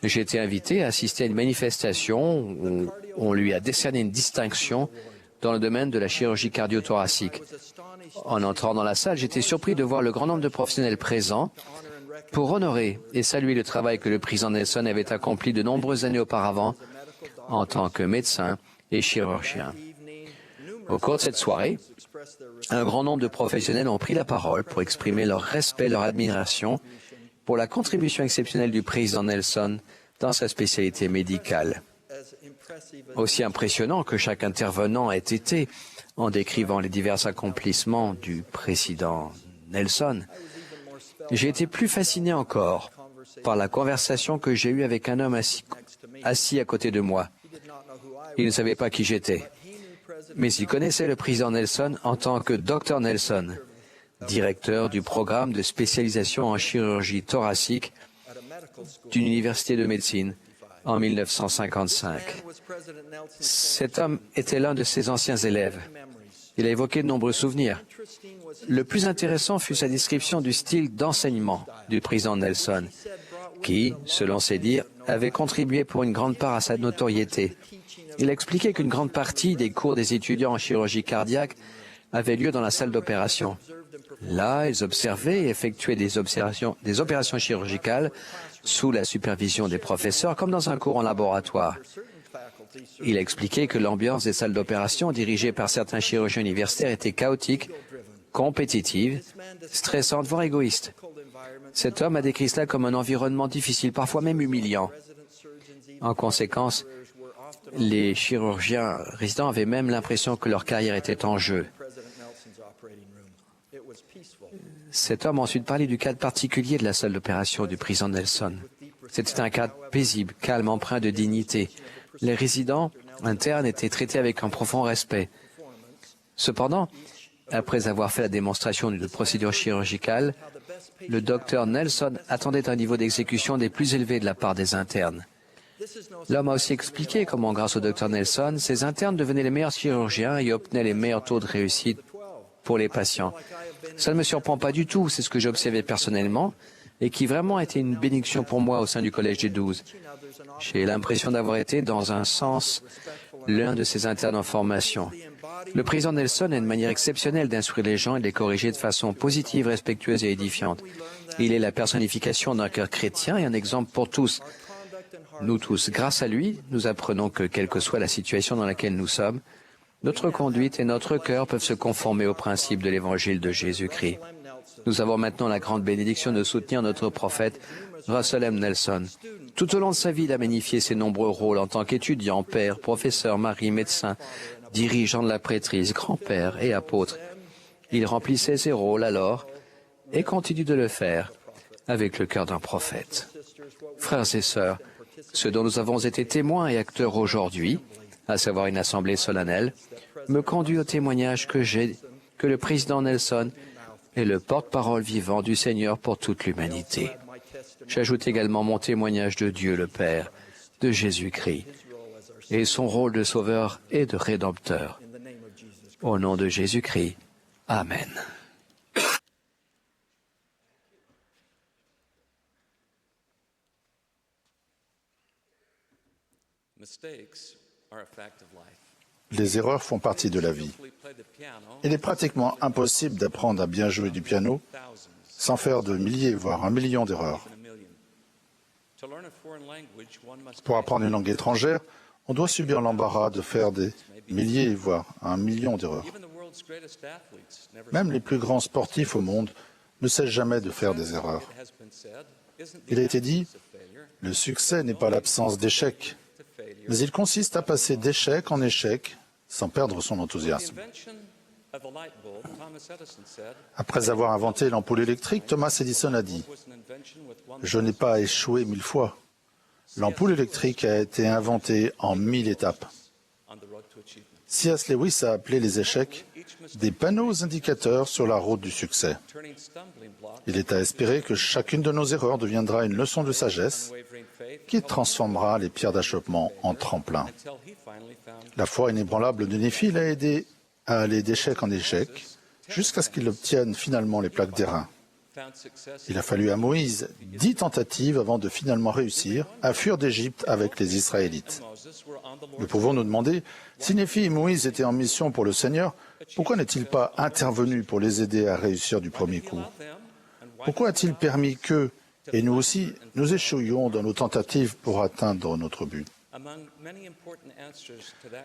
J'ai été invité à assister à une manifestation où on lui a décerné une distinction dans le domaine de la chirurgie cardio-thoracique. En entrant dans la salle, j'étais surpris de voir le grand nombre de professionnels présents pour honorer et saluer le travail que le président Nelson avait accompli de nombreuses années auparavant en tant que médecin et chirurgien. Au cours de cette soirée, un grand nombre de professionnels ont pris la parole pour exprimer leur respect, leur admiration pour la contribution exceptionnelle du président Nelson dans sa spécialité médicale. Aussi impressionnant que chaque intervenant ait été en décrivant les divers accomplissements du président Nelson, j'ai été plus fasciné encore par la conversation que j'ai eue avec un homme assis à côté de moi. Il ne savait pas qui j'étais, mais il connaissait le président Nelson en tant que Dr Nelson, directeur du programme de spécialisation en chirurgie thoracique d'une université de médecine en 1955. Cet homme était l'un de ses anciens élèves. Il a évoqué de nombreux souvenirs. Le plus intéressant fut sa description du style d'enseignement du président Nelson, qui, selon ses dires, avait contribué pour une grande part à sa notoriété. Il a expliqué qu'une grande partie des cours des étudiants en chirurgie cardiaque avaient lieu dans la salle d'opération. Là, ils observaient et effectuaient des opérations chirurgicales sous la supervision des professeurs, comme dans un cours en laboratoire. Il a expliqué que l'ambiance des salles d'opération dirigées par certains chirurgiens universitaires était chaotique, compétitive, stressante, voire égoïste. Cet homme a décrit cela comme un environnement difficile, parfois même humiliant. En conséquence, les chirurgiens résidents avaient même l'impression que leur carrière était en jeu. Cet homme a ensuite parlé du cadre particulier de la salle d'opération du président Nelson. C'était un cadre paisible, calme, empreint de dignité. Les résidents internes étaient traités avec un profond respect. Cependant, après avoir fait la démonstration d'une procédure chirurgicale, le docteur Nelson attendait un niveau d'exécution des plus élevés de la part des internes. L'homme a aussi expliqué comment, grâce au docteur Nelson, ces internes devenaient les meilleurs chirurgiens et obtenaient les meilleurs taux de réussite pour les patients. Ça ne me surprend pas du tout, c'est ce que j'ai observé personnellement et qui vraiment a été une bénédiction pour moi au sein du Collège des 12. J'ai l'impression d'avoir été, dans un sens, l'un de ces internes en formation. Le président Nelson a une manière exceptionnelle d'instruire les gens et de les corriger de façon positive, respectueuse et édifiante. Il est la personnification d'un cœur chrétien et un exemple pour tous. Nous tous, grâce à lui, nous apprenons que, quelle que soit la situation dans laquelle nous sommes, notre conduite et notre cœur peuvent se conformer aux principes de l'Évangile de Jésus-Christ. Nous avons maintenant la grande bénédiction de soutenir notre prophète, Russell M. Nelson. Tout au long de sa vie, il a magnifié ses nombreux rôles en tant qu'étudiant, père, professeur, mari, médecin, dirigeant de la prêtrise, grand-père et apôtre. Il remplissait ses rôles alors et continue de le faire avec le cœur d'un prophète. Frères et sœurs, ce dont nous avons été témoins et acteurs aujourd'hui, à savoir une assemblée solennelle, me conduit au témoignage que j'ai que le président Nelson est le porte-parole vivant du Seigneur pour toute l'humanité. J'ajoute également mon témoignage de Dieu le Père, de Jésus-Christ, et son rôle de sauveur et de rédempteur. Au nom de Jésus-Christ, Amen. Les erreurs font partie de la vie. Il est pratiquement impossible d'apprendre à bien jouer du piano sans faire de milliers, voire 1 million d'erreurs. Pour apprendre une langue étrangère, On doit subir l'embarras de faire des milliers, voire 1 million d'erreurs. Même les plus grands sportifs au monde ne cessent jamais de faire des erreurs. Il a été dit, le succès n'est pas l'absence d'échecs, mais il consiste à passer d'échec en échec sans perdre son enthousiasme. Après avoir inventé l'ampoule électrique, Thomas Edison a dit « Je n'ai pas échoué 1000 fois. L'ampoule électrique a été inventée en 1000 étapes. » C.S. Lewis a appelé les échecs des panneaux indicateurs sur la route du succès. Il est à espérer que chacune de nos erreurs deviendra une leçon de sagesse qui transformera les pierres d'achoppement en tremplin. La foi inébranlable de Néphi l'a aidé à aller d'échec en échec jusqu'à ce qu'il obtienne finalement les plaques d'airain. Il a fallu à Moïse 10 tentatives avant de finalement réussir à fuir d'Égypte avec les Israélites. Nous pouvons nous demander, si Néphi et Moïse étaient en mission pour le Seigneur, pourquoi n'est-il pas intervenu pour les aider à réussir du premier coup? Pourquoi a-t-il permis qu'eux, et nous aussi, nous échouions dans nos tentatives pour atteindre notre but?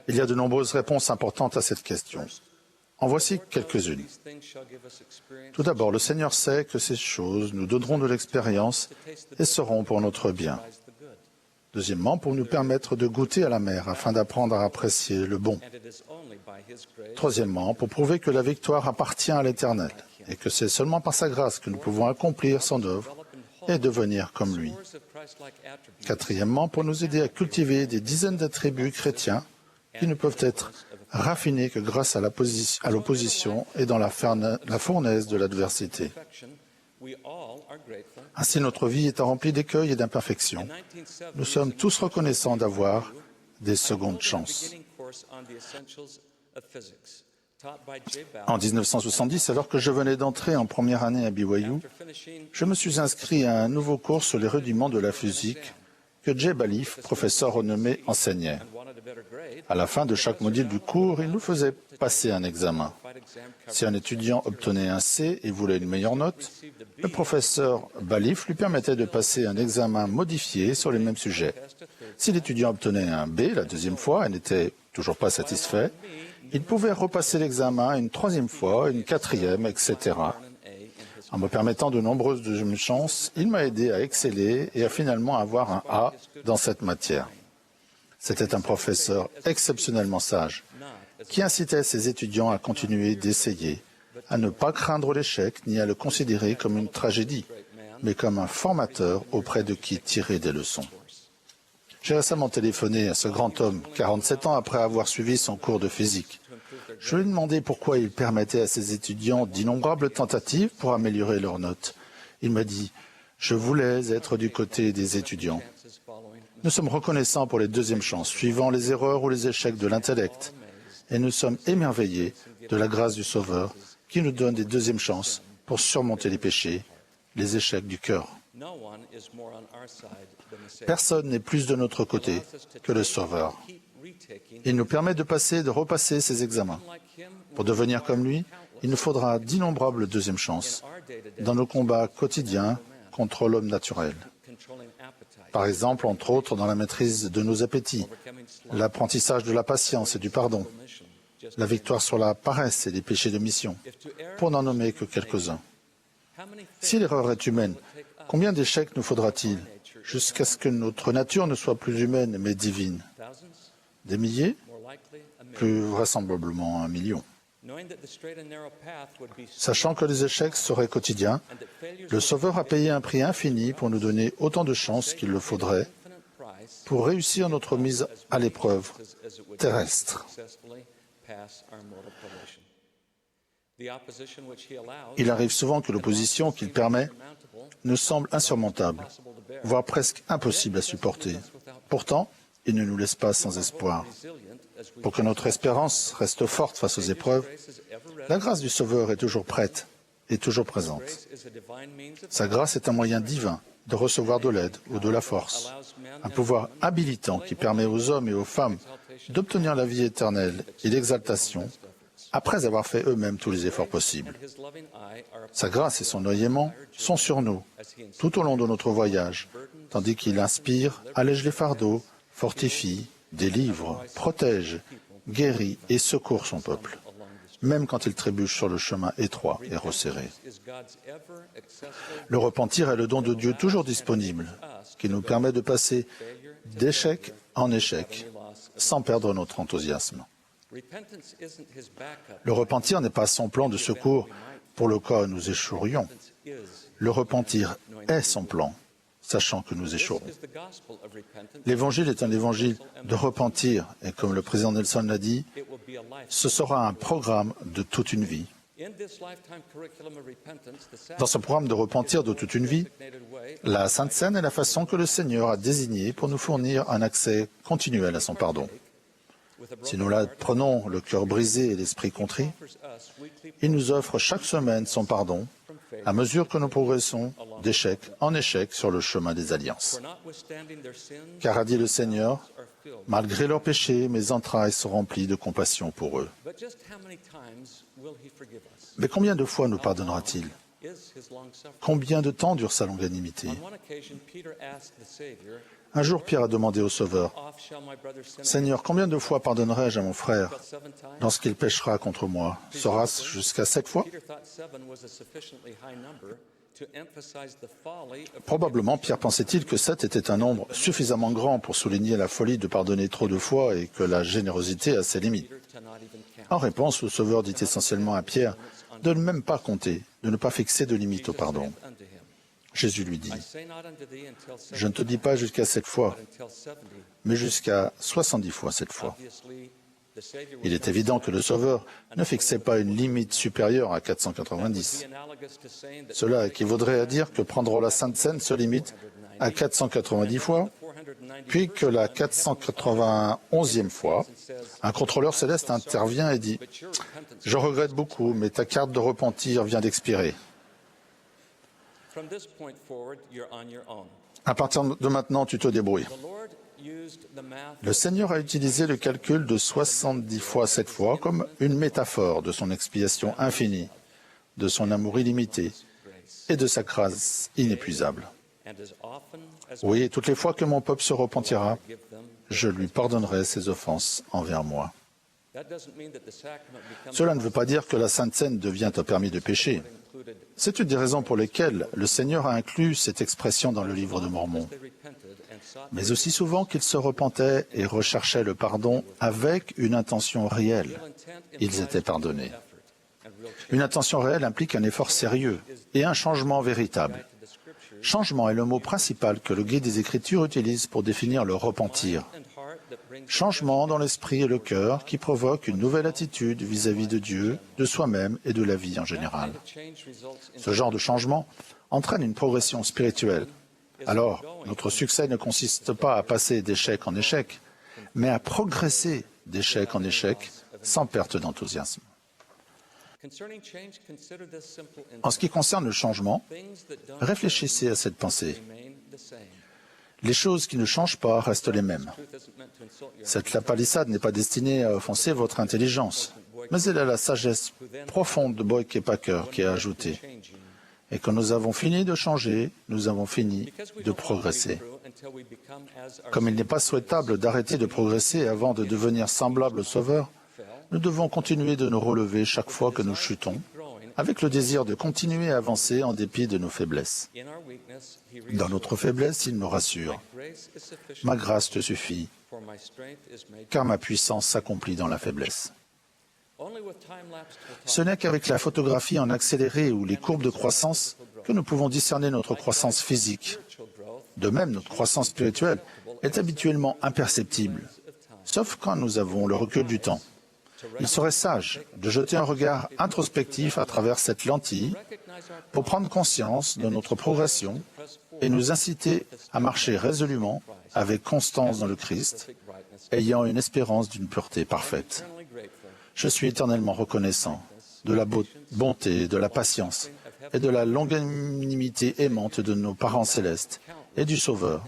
Il y a de nombreuses réponses importantes à cette question. En voici quelques-unes. Tout d'abord, le Seigneur sait que ces choses nous donneront de l'expérience et seront pour notre bien. Deuxièmement, pour nous permettre de goûter à la mer afin d'apprendre à apprécier le bon. Troisièmement, pour prouver que la victoire appartient à l'Éternel et que c'est seulement par sa grâce que nous pouvons accomplir son œuvre et devenir comme lui. Quatrièmement, pour nous aider à cultiver des dizaines d'attributs chrétiens qui ne peuvent être raffinés que grâce à l'opposition et dans la fournaise de l'adversité. Ainsi, notre vie est remplie d'écueils et d'imperfections. Nous sommes tous reconnaissants d'avoir des secondes chances. En 1970, alors que je venais d'entrer en première année à BYU, je me suis inscrit à un nouveau cours sur les rudiments de la physique que Jay Baliff, professeur renommé, enseignait. À la fin de chaque module du cours, il nous faisait passer un examen. Si un étudiant obtenait un C et voulait une meilleure note, le professeur Baliff lui permettait de passer un examen modifié sur les mêmes sujets. Si l'étudiant obtenait un B la deuxième fois et n'était toujours pas satisfait, il pouvait repasser l'examen une troisième fois, une quatrième, etc. En me permettant de nombreuses deuxièmes chances, il m'a aidé à exceller et à finalement avoir un A dans cette matière. C'était un professeur exceptionnellement sage, qui incitait ses étudiants à continuer d'essayer, à ne pas craindre l'échec ni à le considérer comme une tragédie, mais comme un formateur auprès de qui tirer des leçons. J'ai récemment téléphoné à ce grand homme, 47 ans après avoir suivi son cours de physique. Je lui ai demandé pourquoi il permettait à ses étudiants d'innombrables tentatives pour améliorer leurs notes. Il m'a dit « Je voulais être du côté des étudiants. » Nous sommes reconnaissants pour les deuxièmes chances, suivant les erreurs ou les échecs de l'intellect. Et nous sommes émerveillés de la grâce du Sauveur qui nous donne des deuxièmes chances pour surmonter les péchés, les échecs du cœur. Personne n'est plus de notre côté que le Sauveur. Il nous permet de passer et de repasser ces examens. Pour devenir comme lui, il nous faudra d'innombrables deuxièmes chances dans nos combats quotidiens contre l'homme naturel. Par exemple, entre autres, dans la maîtrise de nos appétits, l'apprentissage de la patience et du pardon, la victoire sur la paresse et les péchés de mission, pour n'en nommer que quelques-uns. Si l'erreur est humaine, combien d'échecs nous faudra-t-il jusqu'à ce que notre nature ne soit plus humaine mais divine? Des milliers? Plus vraisemblablement 1 million. Sachant que les échecs seraient quotidiens, le Sauveur a payé un prix infini pour nous donner autant de chances qu'il le faudrait pour réussir notre mise à l'épreuve terrestre. Il arrive souvent que l'opposition qu'il permet nous semble insurmontable, voire presque impossible à supporter. Pourtant, il ne nous laisse pas sans espoir. Pour que notre espérance reste forte face aux épreuves, la grâce du Sauveur est toujours prête et toujours présente. Sa grâce est un moyen divin de recevoir de l'aide ou de la force, un pouvoir habilitant qui permet aux hommes et aux femmes d'obtenir la vie éternelle et l'exaltation après avoir fait eux-mêmes tous les efforts possibles. Sa grâce et son œil aimant sont sur nous tout au long de notre voyage, tandis qu'il inspire, allège les fardeaux, fortifie délivre, protège, guérit et secourt son peuple, même quand il trébuche sur le chemin étroit et resserré. Le repentir est le don de Dieu toujours disponible, qui nous permet de passer d'échec en échec, sans perdre notre enthousiasme. Le repentir n'est pas son plan de secours pour le cas où nous échouerions. Le repentir est son plan, sachant que nous échouerons. L'évangile est un évangile de repentir, et comme le président Nelson l'a dit, ce sera un programme de toute une vie. Dans ce programme de repentir de toute une vie, la Sainte Seine est la façon que le Seigneur a désignée pour nous fournir un accès continuel à son pardon. Si nous prenons le cœur brisé et l'esprit contrit, il nous offre chaque semaine son pardon à mesure que nous progressons d'échec en échec sur le chemin des alliances. Car a dit le Seigneur, malgré leurs péchés, mes entrailles sont remplies de compassion pour eux. Mais combien de fois nous pardonnera-t-il? Combien de temps dure sa longanimité? Un jour, Pierre a demandé au Sauveur, « Seigneur, combien de fois pardonnerai-je à mon frère lorsqu'il péchera contre moi? Sera-ce jusqu'à 7 fois ?» Probablement, Pierre pensait-il que 7 était un nombre suffisamment grand pour souligner la folie de pardonner trop de fois et que la générosité a ses limites. En réponse, le Sauveur dit essentiellement à Pierre de ne même pas compter, de ne pas fixer de limite au pardon. Jésus lui dit, « Je ne te dis pas jusqu'à 7 fois, mais jusqu'à 70 fois 7 fois. » Il est évident que le Sauveur ne fixait pas une limite supérieure à 490. Cela équivaudrait à dire que prendre la Sainte Seine se limite à 490 fois, puis que la 491e fois, un contrôleur céleste intervient et dit « Je regrette beaucoup, mais ta carte de repentir vient d'expirer. À partir de maintenant, tu te débrouilles. » Le Seigneur a utilisé le calcul de 70 fois 7 fois comme une métaphore de son expiation infinie, de son amour illimité et de sa grâce inépuisable. Oui, toutes les fois que mon peuple se repentira, je lui pardonnerai ses offenses envers moi. Cela ne veut pas dire que la Sainte Seine devient un permis de péché. C'est une des raisons pour lesquelles le Seigneur a inclus cette expression dans le livre de Mormon. Mais aussi souvent qu'ils se repentaient et recherchaient le pardon avec une intention réelle. Ils étaient pardonnés. Une intention réelle implique un effort sérieux et un changement véritable. Changement est le mot principal que le guide des Écritures utilise pour définir le repentir. Changement dans l'esprit et le cœur qui provoque une nouvelle attitude vis-à-vis de Dieu, de soi-même et de la vie en général. Ce genre de changement entraîne une progression spirituelle. Alors, notre succès ne consiste pas à passer d'échec en échec, mais à progresser d'échec en échec sans perte d'enthousiasme. En ce qui concerne le changement, réfléchissez à cette pensée. Les choses qui ne changent pas restent les mêmes. Cette lapalissade n'est pas destinée à offenser votre intelligence, mais elle a la sagesse profonde de Boyke et Packer qui a ajouté « Et quand nous avons fini de changer, nous avons fini de progresser. » Comme il n'est pas souhaitable d'arrêter de progresser avant de devenir semblable au Sauveur, nous devons continuer de nous relever chaque fois que nous chutons, avec le désir de continuer à avancer en dépit de nos faiblesses. Dans notre faiblesse, il me rassure. « Ma grâce te suffit, car ma puissance s'accomplit dans la faiblesse. » Ce n'est qu'avec la photographie en accéléré ou les courbes de croissance que nous pouvons discerner notre croissance physique. De même, notre croissance spirituelle est habituellement imperceptible, sauf quand nous avons le recul du temps. Il serait sage de jeter un regard introspectif à travers cette lentille pour prendre conscience de notre progression et nous inciter à marcher résolument avec constance dans le Christ, ayant une espérance d'une pureté parfaite. Je suis éternellement reconnaissant de la bonté, de la patience et de la longanimité aimante de nos parents célestes et du Sauveur,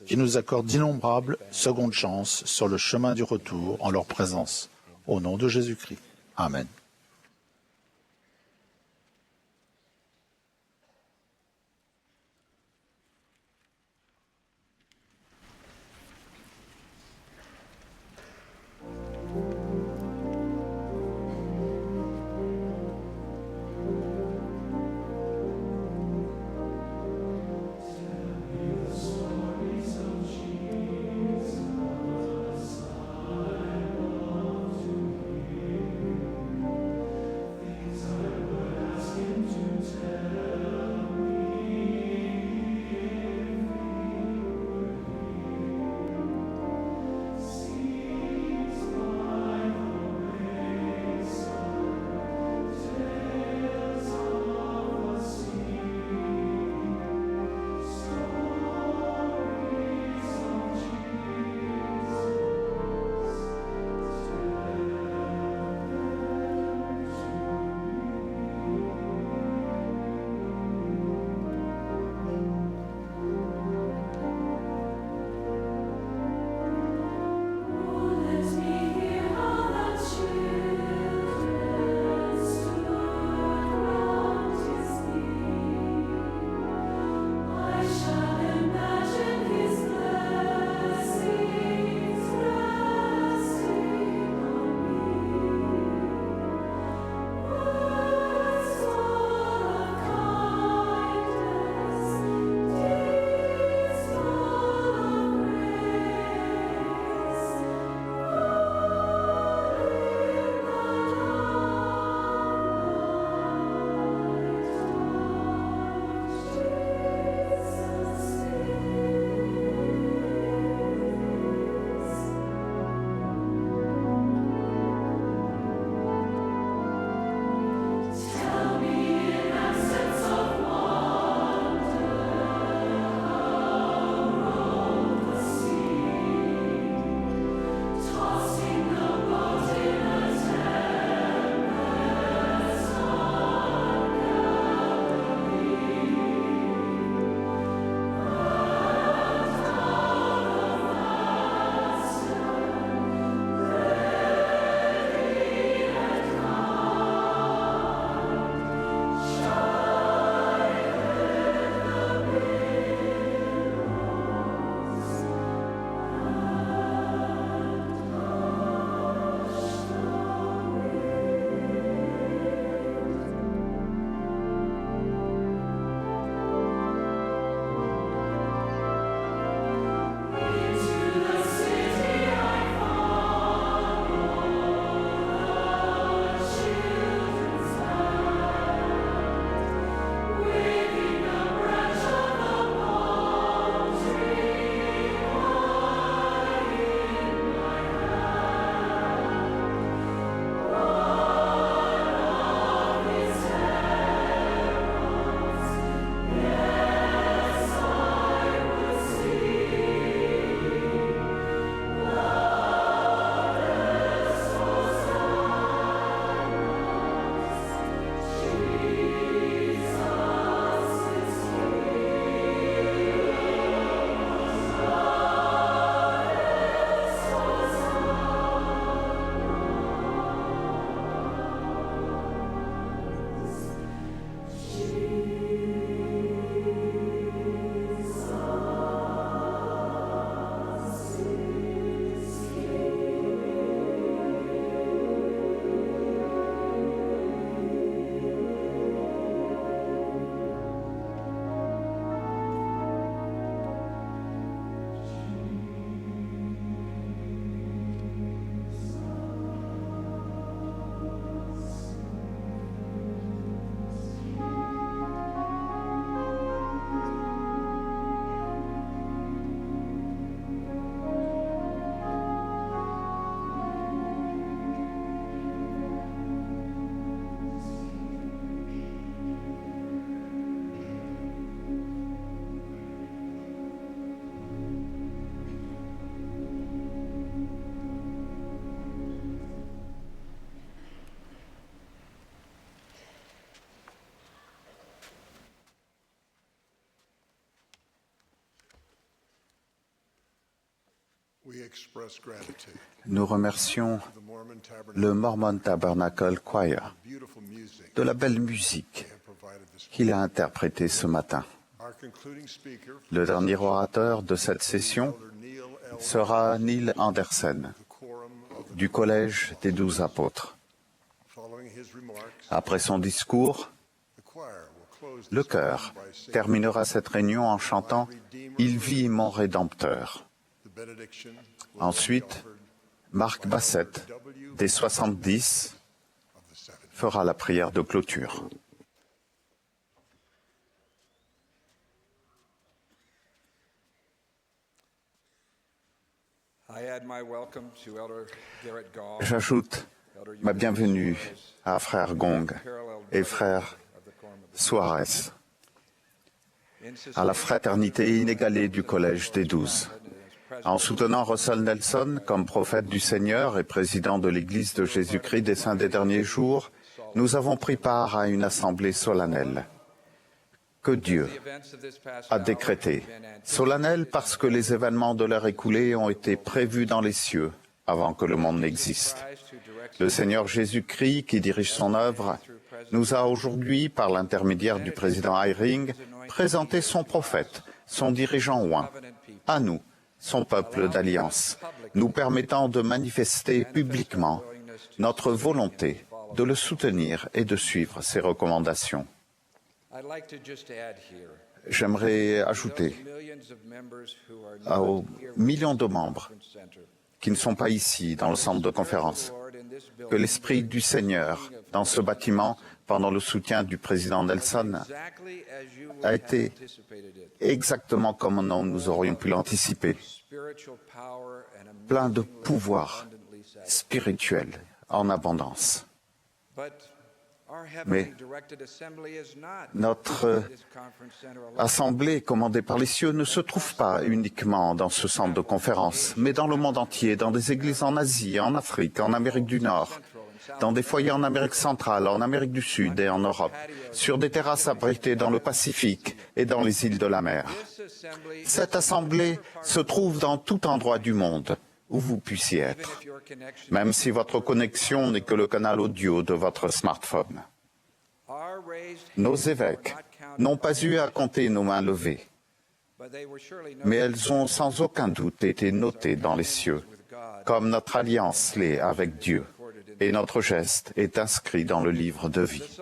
qui nous accorde d'innombrables secondes chances sur le chemin du retour en leur présence. Au nom de Jésus-Christ. Amen. Nous remercions le Mormon Tabernacle Choir de la belle musique qu'il a interprétée ce matin. Le dernier orateur de cette session sera Neil Anderson, du Collège des 12 apôtres. Après son discours, le chœur terminera cette réunion en chantant « Il vit mon Rédempteur ». Ensuite, Mark Bassett, des 70, fera la prière de clôture. J'ajoute ma bienvenue à frère Gong et frère Suarez, à la fraternité inégalée du Collège des 12. En soutenant Russell Nelson comme prophète du Seigneur et président de l'Église de Jésus-Christ des Saints des Derniers Jours, nous avons pris part à une assemblée solennelle que Dieu a décrétée. Solennelle parce que les événements de l'ère écoulée ont été prévus dans les cieux avant que le monde n'existe. Le Seigneur Jésus-Christ, qui dirige son œuvre, nous a aujourd'hui, par l'intermédiaire du président Eyring, présenté son prophète, son dirigeant oint, à nous, son peuple d'alliance, nous permettant de manifester publiquement notre volonté de le soutenir et de suivre ses recommandations. J'aimerais ajouter aux millions de membres qui ne sont pas ici dans le centre de conférence que l'Esprit du Seigneur dans ce bâtiment, pendant le soutien du président Nelson, a été exactement comme nous aurions pu l'anticiper, plein de pouvoir spirituel en abondance. Mais notre assemblée commandée par les cieux ne se trouve pas uniquement dans ce centre de conférence, mais dans le monde entier, dans des églises en Asie, en Afrique, en Amérique du Nord, dans des foyers en Amérique centrale, en Amérique du Sud et en Europe, sur des terrasses abritées dans le Pacifique et dans les îles de la mer. Cette assemblée se trouve dans tout endroit du monde où vous puissiez être, même si votre connexion n'est que le canal audio de votre smartphone. Nos évêques n'ont pas eu à compter nos mains levées, mais elles ont sans aucun doute été notées dans les cieux, comme notre alliance l'est avec Dieu, et notre geste est inscrit dans le livre de vie.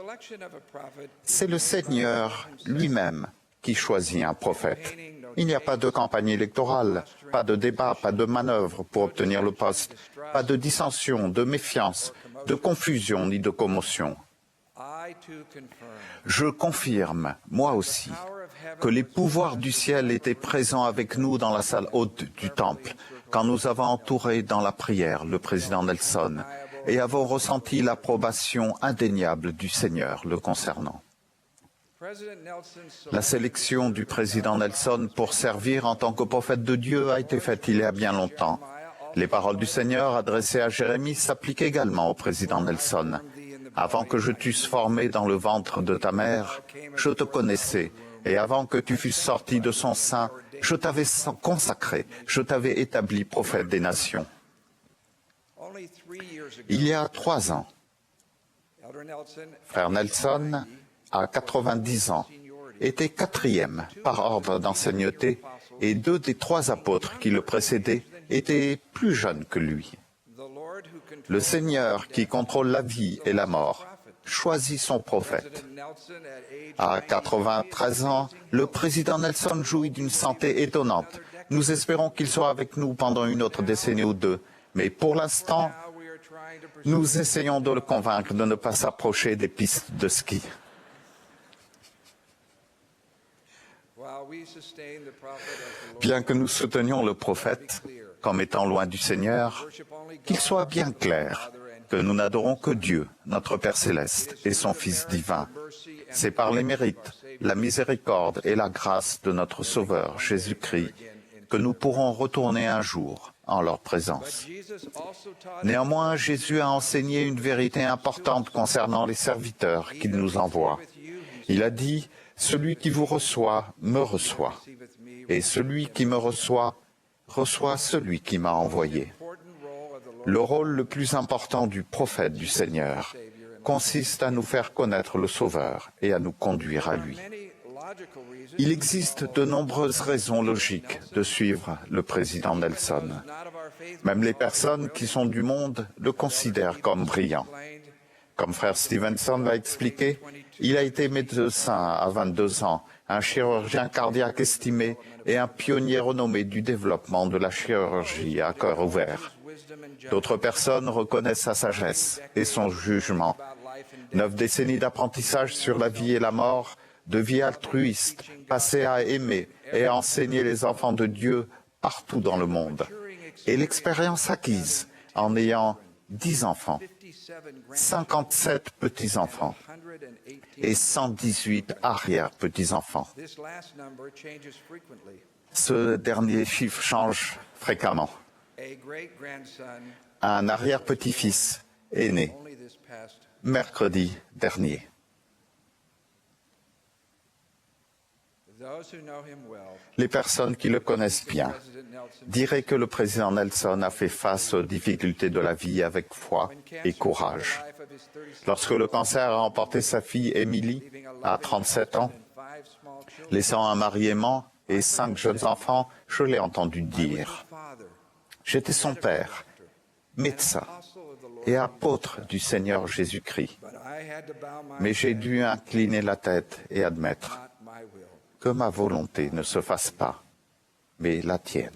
C'est le Seigneur lui-même qui choisit un prophète. Il n'y a pas de campagne électorale, pas de débat, pas de manœuvre pour obtenir le poste, pas de dissension, de méfiance, de confusion ni de commotion. Je confirme, moi aussi, que les pouvoirs du ciel étaient présents avec nous dans la salle haute du temple, quand nous avons entouré dans la prière le président Nelson et avons ressenti l'approbation indéniable du Seigneur le concernant. La sélection du président Nelson pour servir en tant que prophète de Dieu a été faite il y a bien longtemps. Les paroles du Seigneur adressées à Jérémie s'appliquent également au président Nelson. Avant que je t'eusse formé dans le ventre de ta mère, je te connaissais, et avant que tu fusses sorti de son sein, je t'avais consacré, je t'avais établi prophète des nations. Il y a 3 ans, frère Nelson, à 90 ans, était 4e par ordre d'ancienneté et 2 des 3 apôtres qui le précédaient étaient plus jeunes que lui. Le Seigneur qui contrôle la vie et la mort choisit son prophète. À 93 ans, le président Nelson jouit d'une santé étonnante. Nous espérons qu'il sera avec nous pendant une autre décennie ou 2, mais pour l'instant, nous essayons de le convaincre de ne pas s'approcher des pistes de ski. Bien que nous soutenions le prophète comme étant loin du Seigneur, qu'il soit bien clair que nous n'adorons que Dieu, notre Père céleste, et son Fils divin. C'est par les mérites, la miséricorde et la grâce de notre Sauveur, Jésus-Christ, que nous pourrons retourner un jour en leur présence. Néanmoins, Jésus a enseigné une vérité importante concernant les serviteurs qu'il nous envoie. Il a dit « Celui qui vous reçoit, me reçoit, et celui qui me reçoit, reçois celui qui m'a envoyé. Le rôle le plus important du prophète du Seigneur consiste à nous faire connaître le Sauveur et à nous conduire à lui. Il existe de nombreuses raisons logiques de suivre le président Nelson. Même les personnes qui sont du monde le considèrent comme brillant. Comme frère Stevenson l'a expliqué, il a été médecin à 22 ans, un chirurgien cardiaque estimé et un pionnier renommé du développement de la chirurgie à cœur ouvert. D'autres personnes reconnaissent sa sagesse et son jugement. 9 décennies d'apprentissage sur la vie et la mort, de vie altruiste, passée à aimer et à enseigner les enfants de Dieu partout dans le monde. Et l'expérience acquise en ayant 10 enfants, 57 petits-enfants et 118 arrière-petits-enfants. Ce dernier chiffre change fréquemment. Un arrière-petit-fils est né mercredi dernier. Les personnes qui le connaissent bien diraient que le président Nelson a fait face aux difficultés de la vie avec foi et courage. Lorsque le cancer a emporté sa fille Emily à 37 ans, laissant un mari aimant et 5 jeunes enfants, je l'ai entendu dire « J'étais son père, médecin et apôtre du Seigneur Jésus-Christ, mais j'ai dû incliner la tête et admettre que ma volonté ne se fasse pas, mais la tienne. »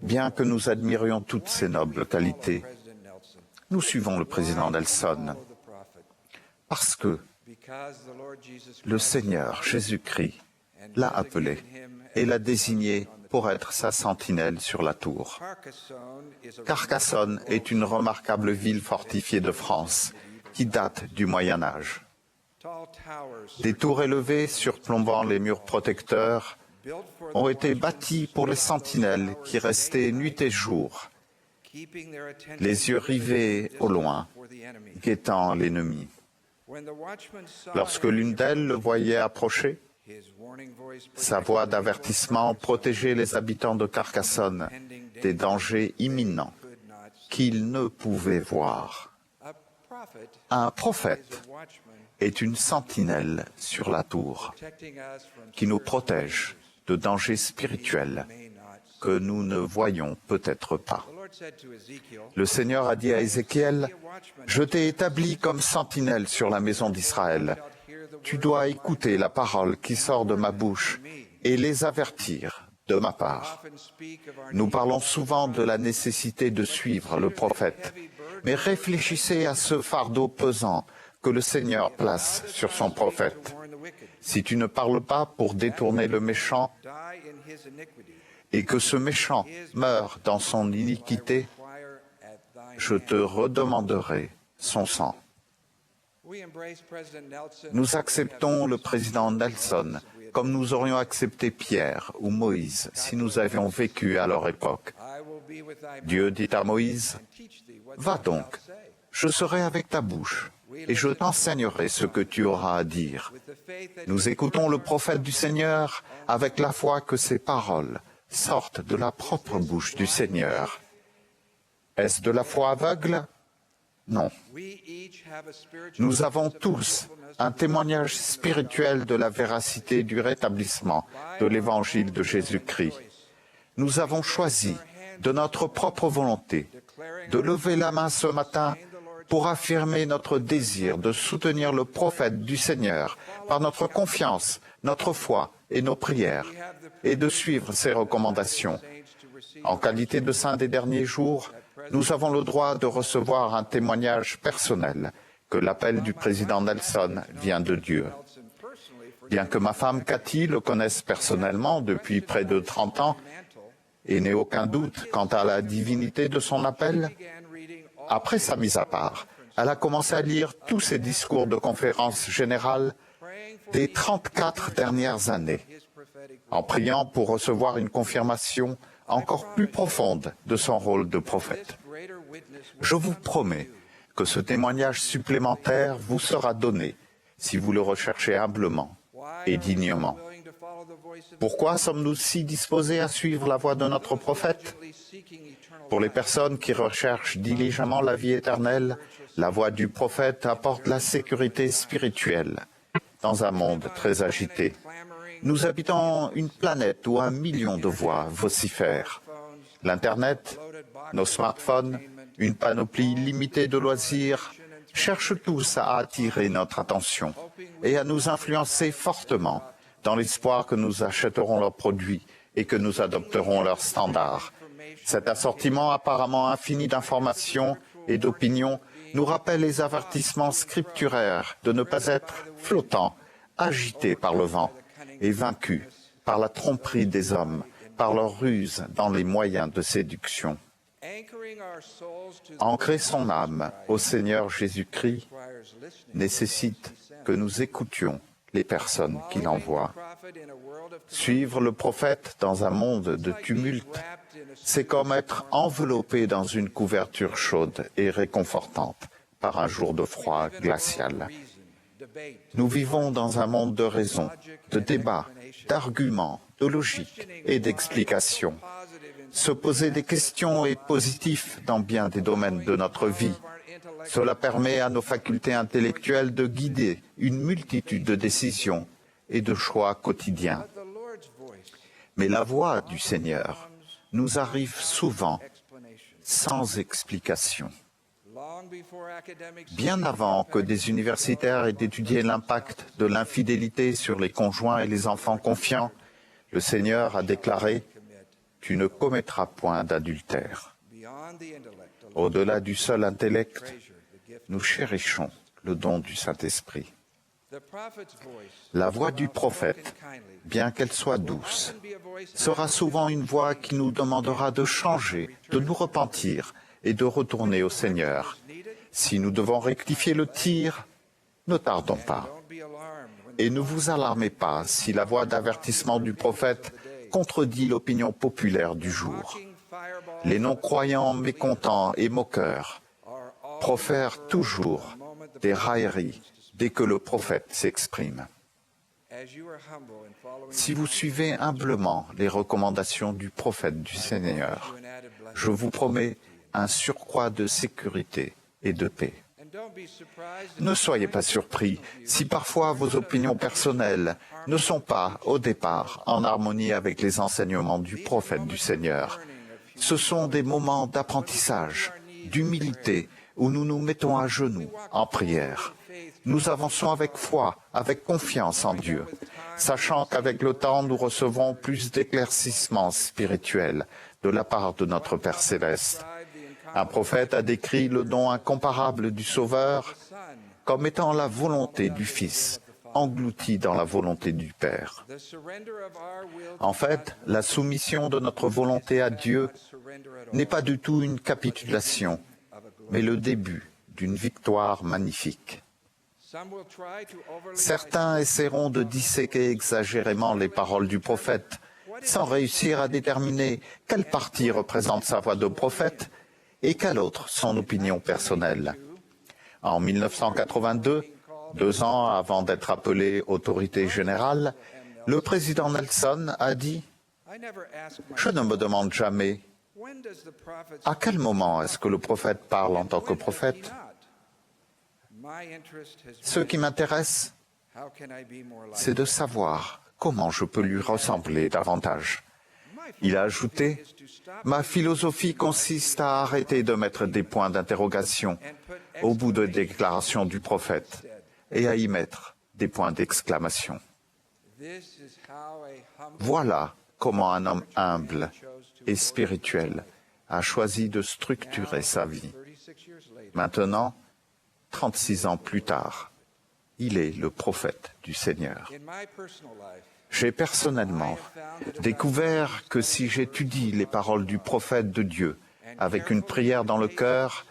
Bien que nous admirions toutes ces nobles qualités, nous suivons le président Nelson parce que le Seigneur Jésus-Christ l'a appelé et l'a désigné pour être sa sentinelle sur la tour. Carcassonne est une remarquable ville fortifiée de France qui date du Moyen Âge. Des tours élevées surplombant les murs protecteurs ont été bâties pour les sentinelles qui restaient nuit et jour, les yeux rivés au loin, guettant l'ennemi. Lorsque l'une d'elles le voyait approcher, sa voix d'avertissement protégeait les habitants de Carcassonne des dangers imminents qu'ils ne pouvaient voir. Un prophète est une sentinelle sur la tour qui nous protège de dangers spirituels que nous ne voyons peut-être pas. Le Seigneur a dit à Ézéchiel, « Je t'ai établi comme sentinelle sur la maison d'Israël. Tu dois écouter la parole qui sort de ma bouche et les avertir de ma part. » Nous parlons souvent de la nécessité de suivre le prophète, mais réfléchissez à ce fardeau pesant que le Seigneur place sur son prophète. Si tu ne parles pas pour détourner le méchant et que ce méchant meure dans son iniquité, je te redemanderai son sang. Nous acceptons le président Nelson comme nous aurions accepté Pierre ou Moïse si nous avions vécu à leur époque. Dieu dit à Moïse, « Va donc, je serai avec ta bouche et je t'enseignerai ce que tu auras à dire. » Nous écoutons le prophète du Seigneur avec la foi que ses paroles sortent de la propre bouche du Seigneur. Est-ce de la foi aveugle? Non. Nous avons tous un témoignage spirituel de la véracité du rétablissement de l'Évangile de Jésus-Christ. Nous avons choisi, de notre propre volonté, de lever la main ce matin pour affirmer notre désir de soutenir le prophète du Seigneur par notre confiance, notre foi et nos prières, et de suivre ses recommandations. En qualité de saints des derniers jours, nous avons le droit de recevoir un témoignage personnel que l'appel du président Nelson vient de Dieu. Bien que ma femme Cathy le connaisse personnellement depuis près de 30 ans et n'ait aucun doute quant à la divinité de son appel, après sa mise à part, elle a commencé à lire tous ses discours de conférence générale des 34 dernières années, en priant pour recevoir une confirmation encore plus profonde de son rôle de prophète. Je vous promets que ce témoignage supplémentaire vous sera donné si vous le recherchez humblement et dignement. Pourquoi sommes-nous si disposés à suivre la voie de notre prophète? Pour les personnes qui recherchent diligemment la vie éternelle, la voie du prophète apporte la sécurité spirituelle dans un monde très agité. Nous habitons une planète où 1 million de voix vocifèrent. L'Internet, nos smartphones, une panoplie limitée de loisirs cherchent tous à attirer notre attention et à nous influencer fortement dans l'espoir que nous achèterons leurs produits et que nous adopterons leurs standards. Cet assortiment apparemment infini d'informations et d'opinions nous rappelle les avertissements scripturaires de ne pas être flottants, agités par le vent et vaincus par la tromperie des hommes, par leur ruse dans les moyens de séduction. Ancrer son âme au Seigneur Jésus-Christ nécessite que nous écoutions les personnes qu'il envoie. Suivre le prophète dans un monde de tumulte, c'est comme être enveloppé dans une couverture chaude et réconfortante par un jour de froid glacial. Nous vivons dans un monde de raison, de débats, d'arguments, de logique et d'explications. Se poser des questions est positif dans bien des domaines de notre vie. Cela permet à nos facultés intellectuelles de guider une multitude de décisions et de choix quotidiens. Mais la voix du Seigneur nous arrive souvent sans explication. Bien avant que des universitaires aient étudié l'impact de l'infidélité sur les conjoints et les enfants confiants, le Seigneur a déclaré « Tu ne commettras point d'adultère ». Au-delà du seul intellect, nous chérissons le don du Saint-Esprit. La voix du prophète, bien qu'elle soit douce, sera souvent une voix qui nous demandera de changer, de nous repentir et de retourner au Seigneur. Si nous devons rectifier le tir, ne tardons pas. Et ne vous alarmez pas si la voix d'avertissement du prophète contredit l'opinion populaire du jour. Les non-croyants mécontents et moqueurs profèrent toujours des railleries dès que le prophète s'exprime. Si vous suivez humblement les recommandations du prophète du Seigneur, je vous promets un surcroît de sécurité et de paix. Ne soyez pas surpris si parfois vos opinions personnelles ne sont pas, au départ, en harmonie avec les enseignements du prophète du Seigneur. Ce sont des moments d'apprentissage, d'humilité, où nous nous mettons à genoux en prière. Nous avançons avec foi, avec confiance en Dieu, sachant qu'avec le temps, nous recevons plus d'éclaircissements spirituels de la part de notre Père céleste. Un prophète a décrit le don incomparable du Sauveur comme étant la volonté du Fils, engloutie dans la volonté du Père. En fait, la soumission de notre volonté à Dieu n'est pas du tout une capitulation, mais le début d'une victoire magnifique. Certains essaieront de disséquer exagérément les paroles du prophète, sans réussir à déterminer quelle partie représente sa voix de prophète et quelle autre son opinion personnelle. En 1982, 2 ans avant d'être appelé autorité générale, le président Nelson a dit « Je ne me demande jamais à quel moment est-ce que le prophète parle en tant que prophète. Ce qui m'intéresse, c'est de savoir comment je peux lui ressembler davantage. » Il a ajouté « Ma philosophie consiste à arrêter de mettre des points d'interrogation au bout de déclarations du prophète et à y mettre des points d'exclamation. » Voilà comment un homme humble et spirituel a choisi de structurer sa vie. Maintenant, 36 ans plus tard, il est le prophète du Seigneur. J'ai personnellement découvert que si j'étudie les paroles du prophète de Dieu avec une prière dans le cœur,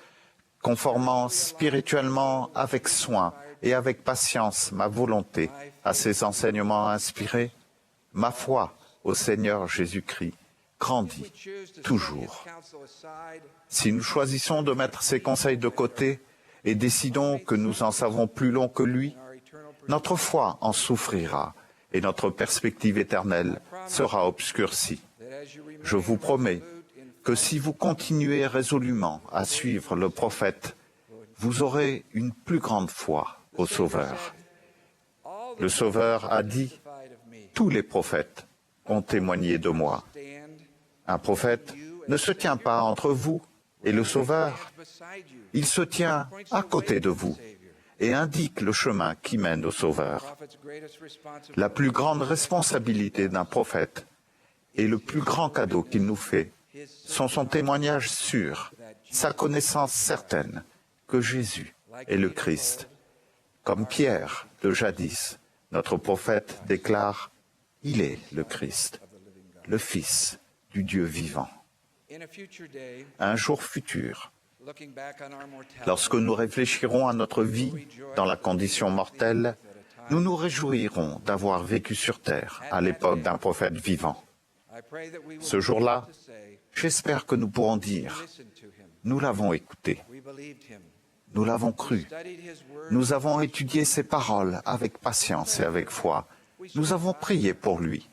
conformant spirituellement avec soin et avec patience ma volonté à ses enseignements inspirés, ma foi au Seigneur Jésus-Christ grandit toujours. Si nous choisissons de mettre ses conseils de côté et décidons que nous en savons plus long que lui, notre foi en souffrira et notre perspective éternelle sera obscurcie. Je vous promets que si vous continuez résolument à suivre le prophète, vous aurez une plus grande foi au Sauveur. Le Sauveur a dit, « Tous les prophètes ont témoigné de moi. » Un prophète ne se tient pas entre vous et le Sauveur. Il se tient à côté de vous et indique le chemin qui mène au Sauveur. La plus grande responsabilité d'un prophète et le plus grand cadeau qu'il nous fait sont son témoignage sûr, sa connaissance certaine que Jésus est le Christ. Comme Pierre de jadis, notre prophète déclare « Il est le Christ, le Fils du Dieu vivant ». Un jour futur, lorsque nous réfléchirons à notre vie dans la condition mortelle, nous nous réjouirons d'avoir vécu sur terre à l'époque d'un prophète vivant. Ce jour-là, j'espère que nous pourrons dire « Nous l'avons écouté, nous l'avons cru, nous avons étudié ses paroles avec patience et avec foi, nous avons prié pour lui,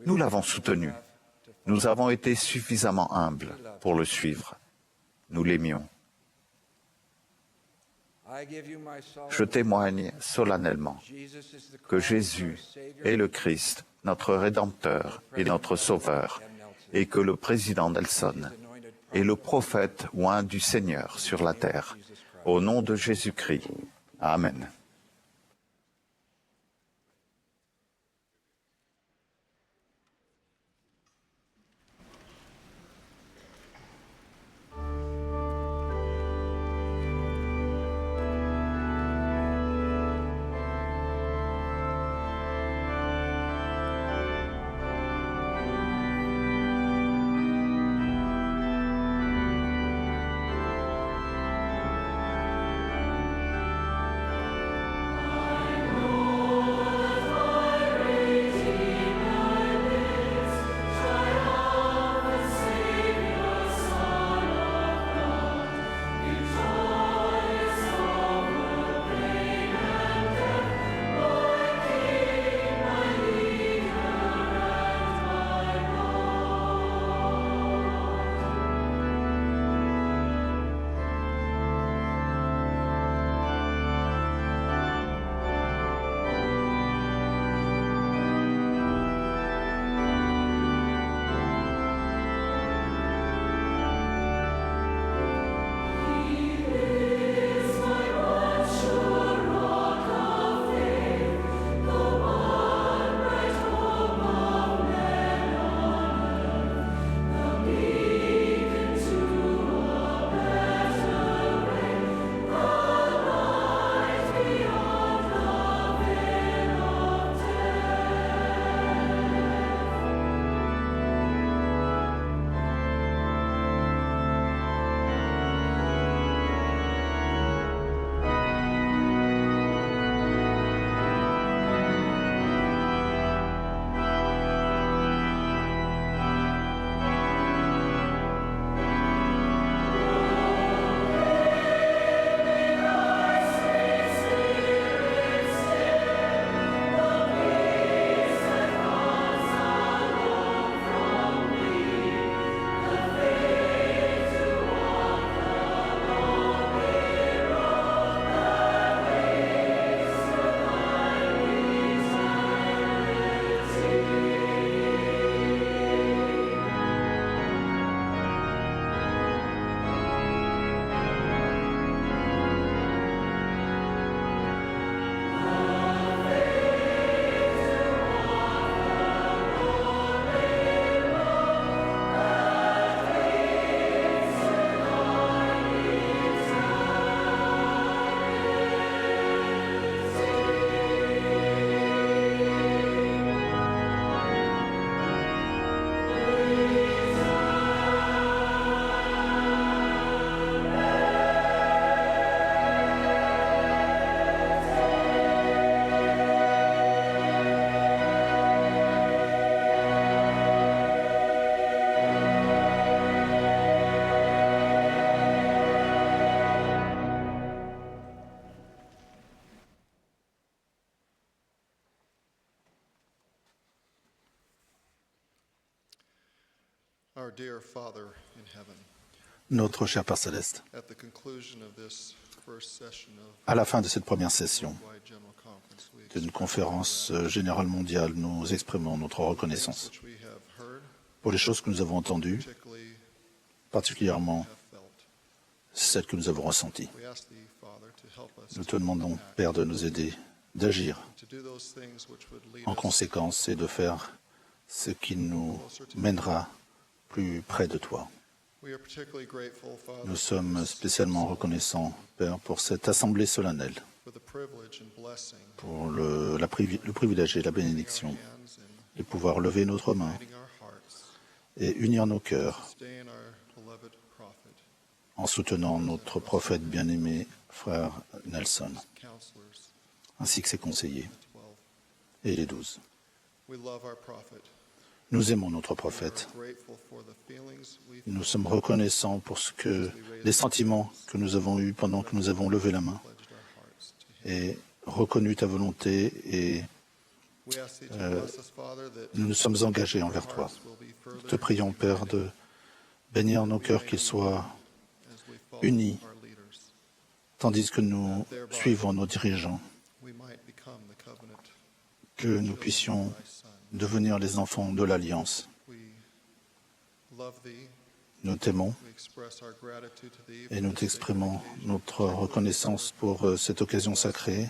nous l'avons soutenu, nous avons été suffisamment humbles pour le suivre, nous l'aimions. » Je témoigne solennellement que Jésus est le Christ, notre Rédempteur et notre Sauveur, et que le président Nelson est le prophète oint du Seigneur sur la terre. Au nom de Jésus-Christ. Amen. Our dear Father in heaven, Notre cher Père Céleste, at the conclusion of this first session of à la fin de cette première session Worldwide General Conference, we d'une conférence générale mondiale, nous exprimons notre reconnaissance which we have heard, pour les choses que nous avons entendues, particularly particulièrement have felt. celles que nous avons ressenties. We ask thee, Father, to help us Nous te demandons, Père, de nous aider, d'agir to do those things which would lead en us conséquence et de faire ce qui nous mènera plus près de toi. We are particularly grateful, Father, Nous sommes spécialement reconnaissants, Père, pour cette assemblée solennelle, for the privilege and blessing pour le privilège et la bénédiction, hands and de pouvoir lever notre main guiding our hearts, et unir nos cœurs stay in our beloved prophet, en soutenant notre prophète bien-aimé, frère Nelson, counselors, ainsi que ses conseillers 12. et les 12. We love our prophet. Nous aimons notre We prophète. are grateful for the feelings we Nous sommes reconnaissants pour ce que les sentiments que nous avons eus pendant que nous avons levé la main pledged our hearts to him. et reconnu ta volonté et We ask thee to bless us, Father, that nous nous sommes engagés envers toi. hearts will be further Te prions, Père, de bénir nos cœurs, qu'ils soient as we follow unis, our leaders. tandis que nous suivons nos dirigeants, We might become the covenant que nous puissions of thy Son. devenir les enfants de l'Alliance. We love thee. Nous t'aimons We express our gratitude to thee et for nous this t'exprimons sacred occasion, notre reconnaissance pour cette occasion sacrée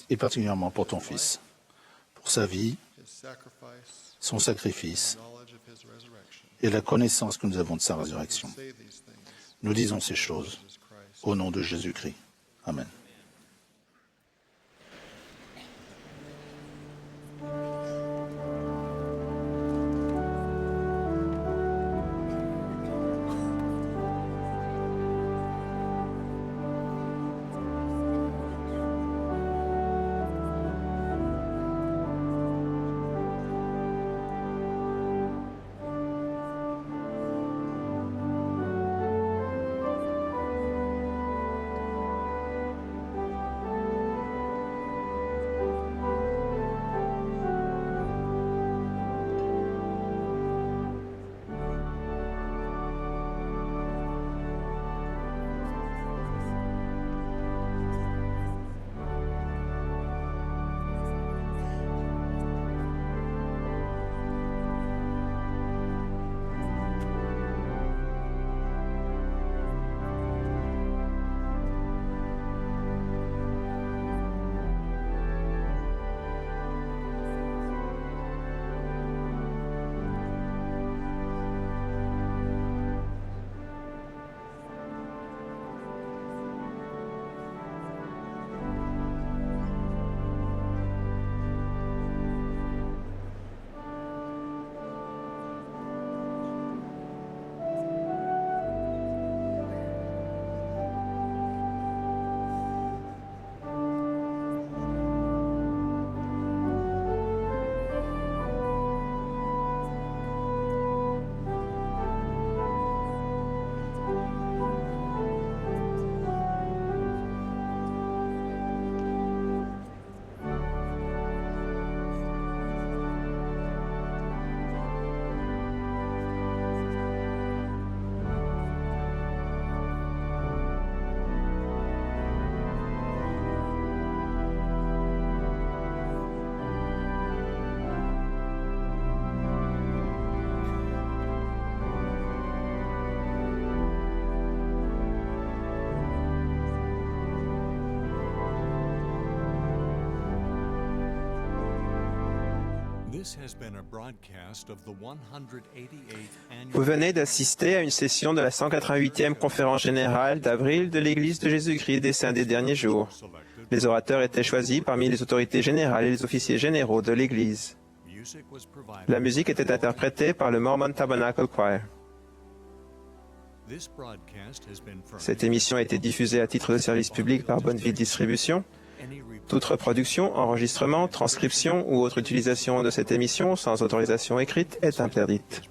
et particulièrement pour ton Fils, pour sa vie, his sacrifice, son sacrifice knowledge of his resurrection. et la connaissance que nous avons de sa résurrection. We say these things Nous disons ces choses in Jesus Christ. au nom de Jésus-Christ. Amen. Vous venez d'assister à une session de la 188e conférence générale d'avril de l'Église de Jésus-Christ des Saints des Derniers Jours. Les orateurs étaient choisis parmi les autorités générales et les officiers généraux de l'Église. La musique était interprétée par le Mormon Tabernacle Choir. Cette émission a été diffusée à titre de service public par Bonneville Distribution. Toute reproduction, enregistrement, transcription ou autre utilisation de cette émission sans autorisation écrite est interdite.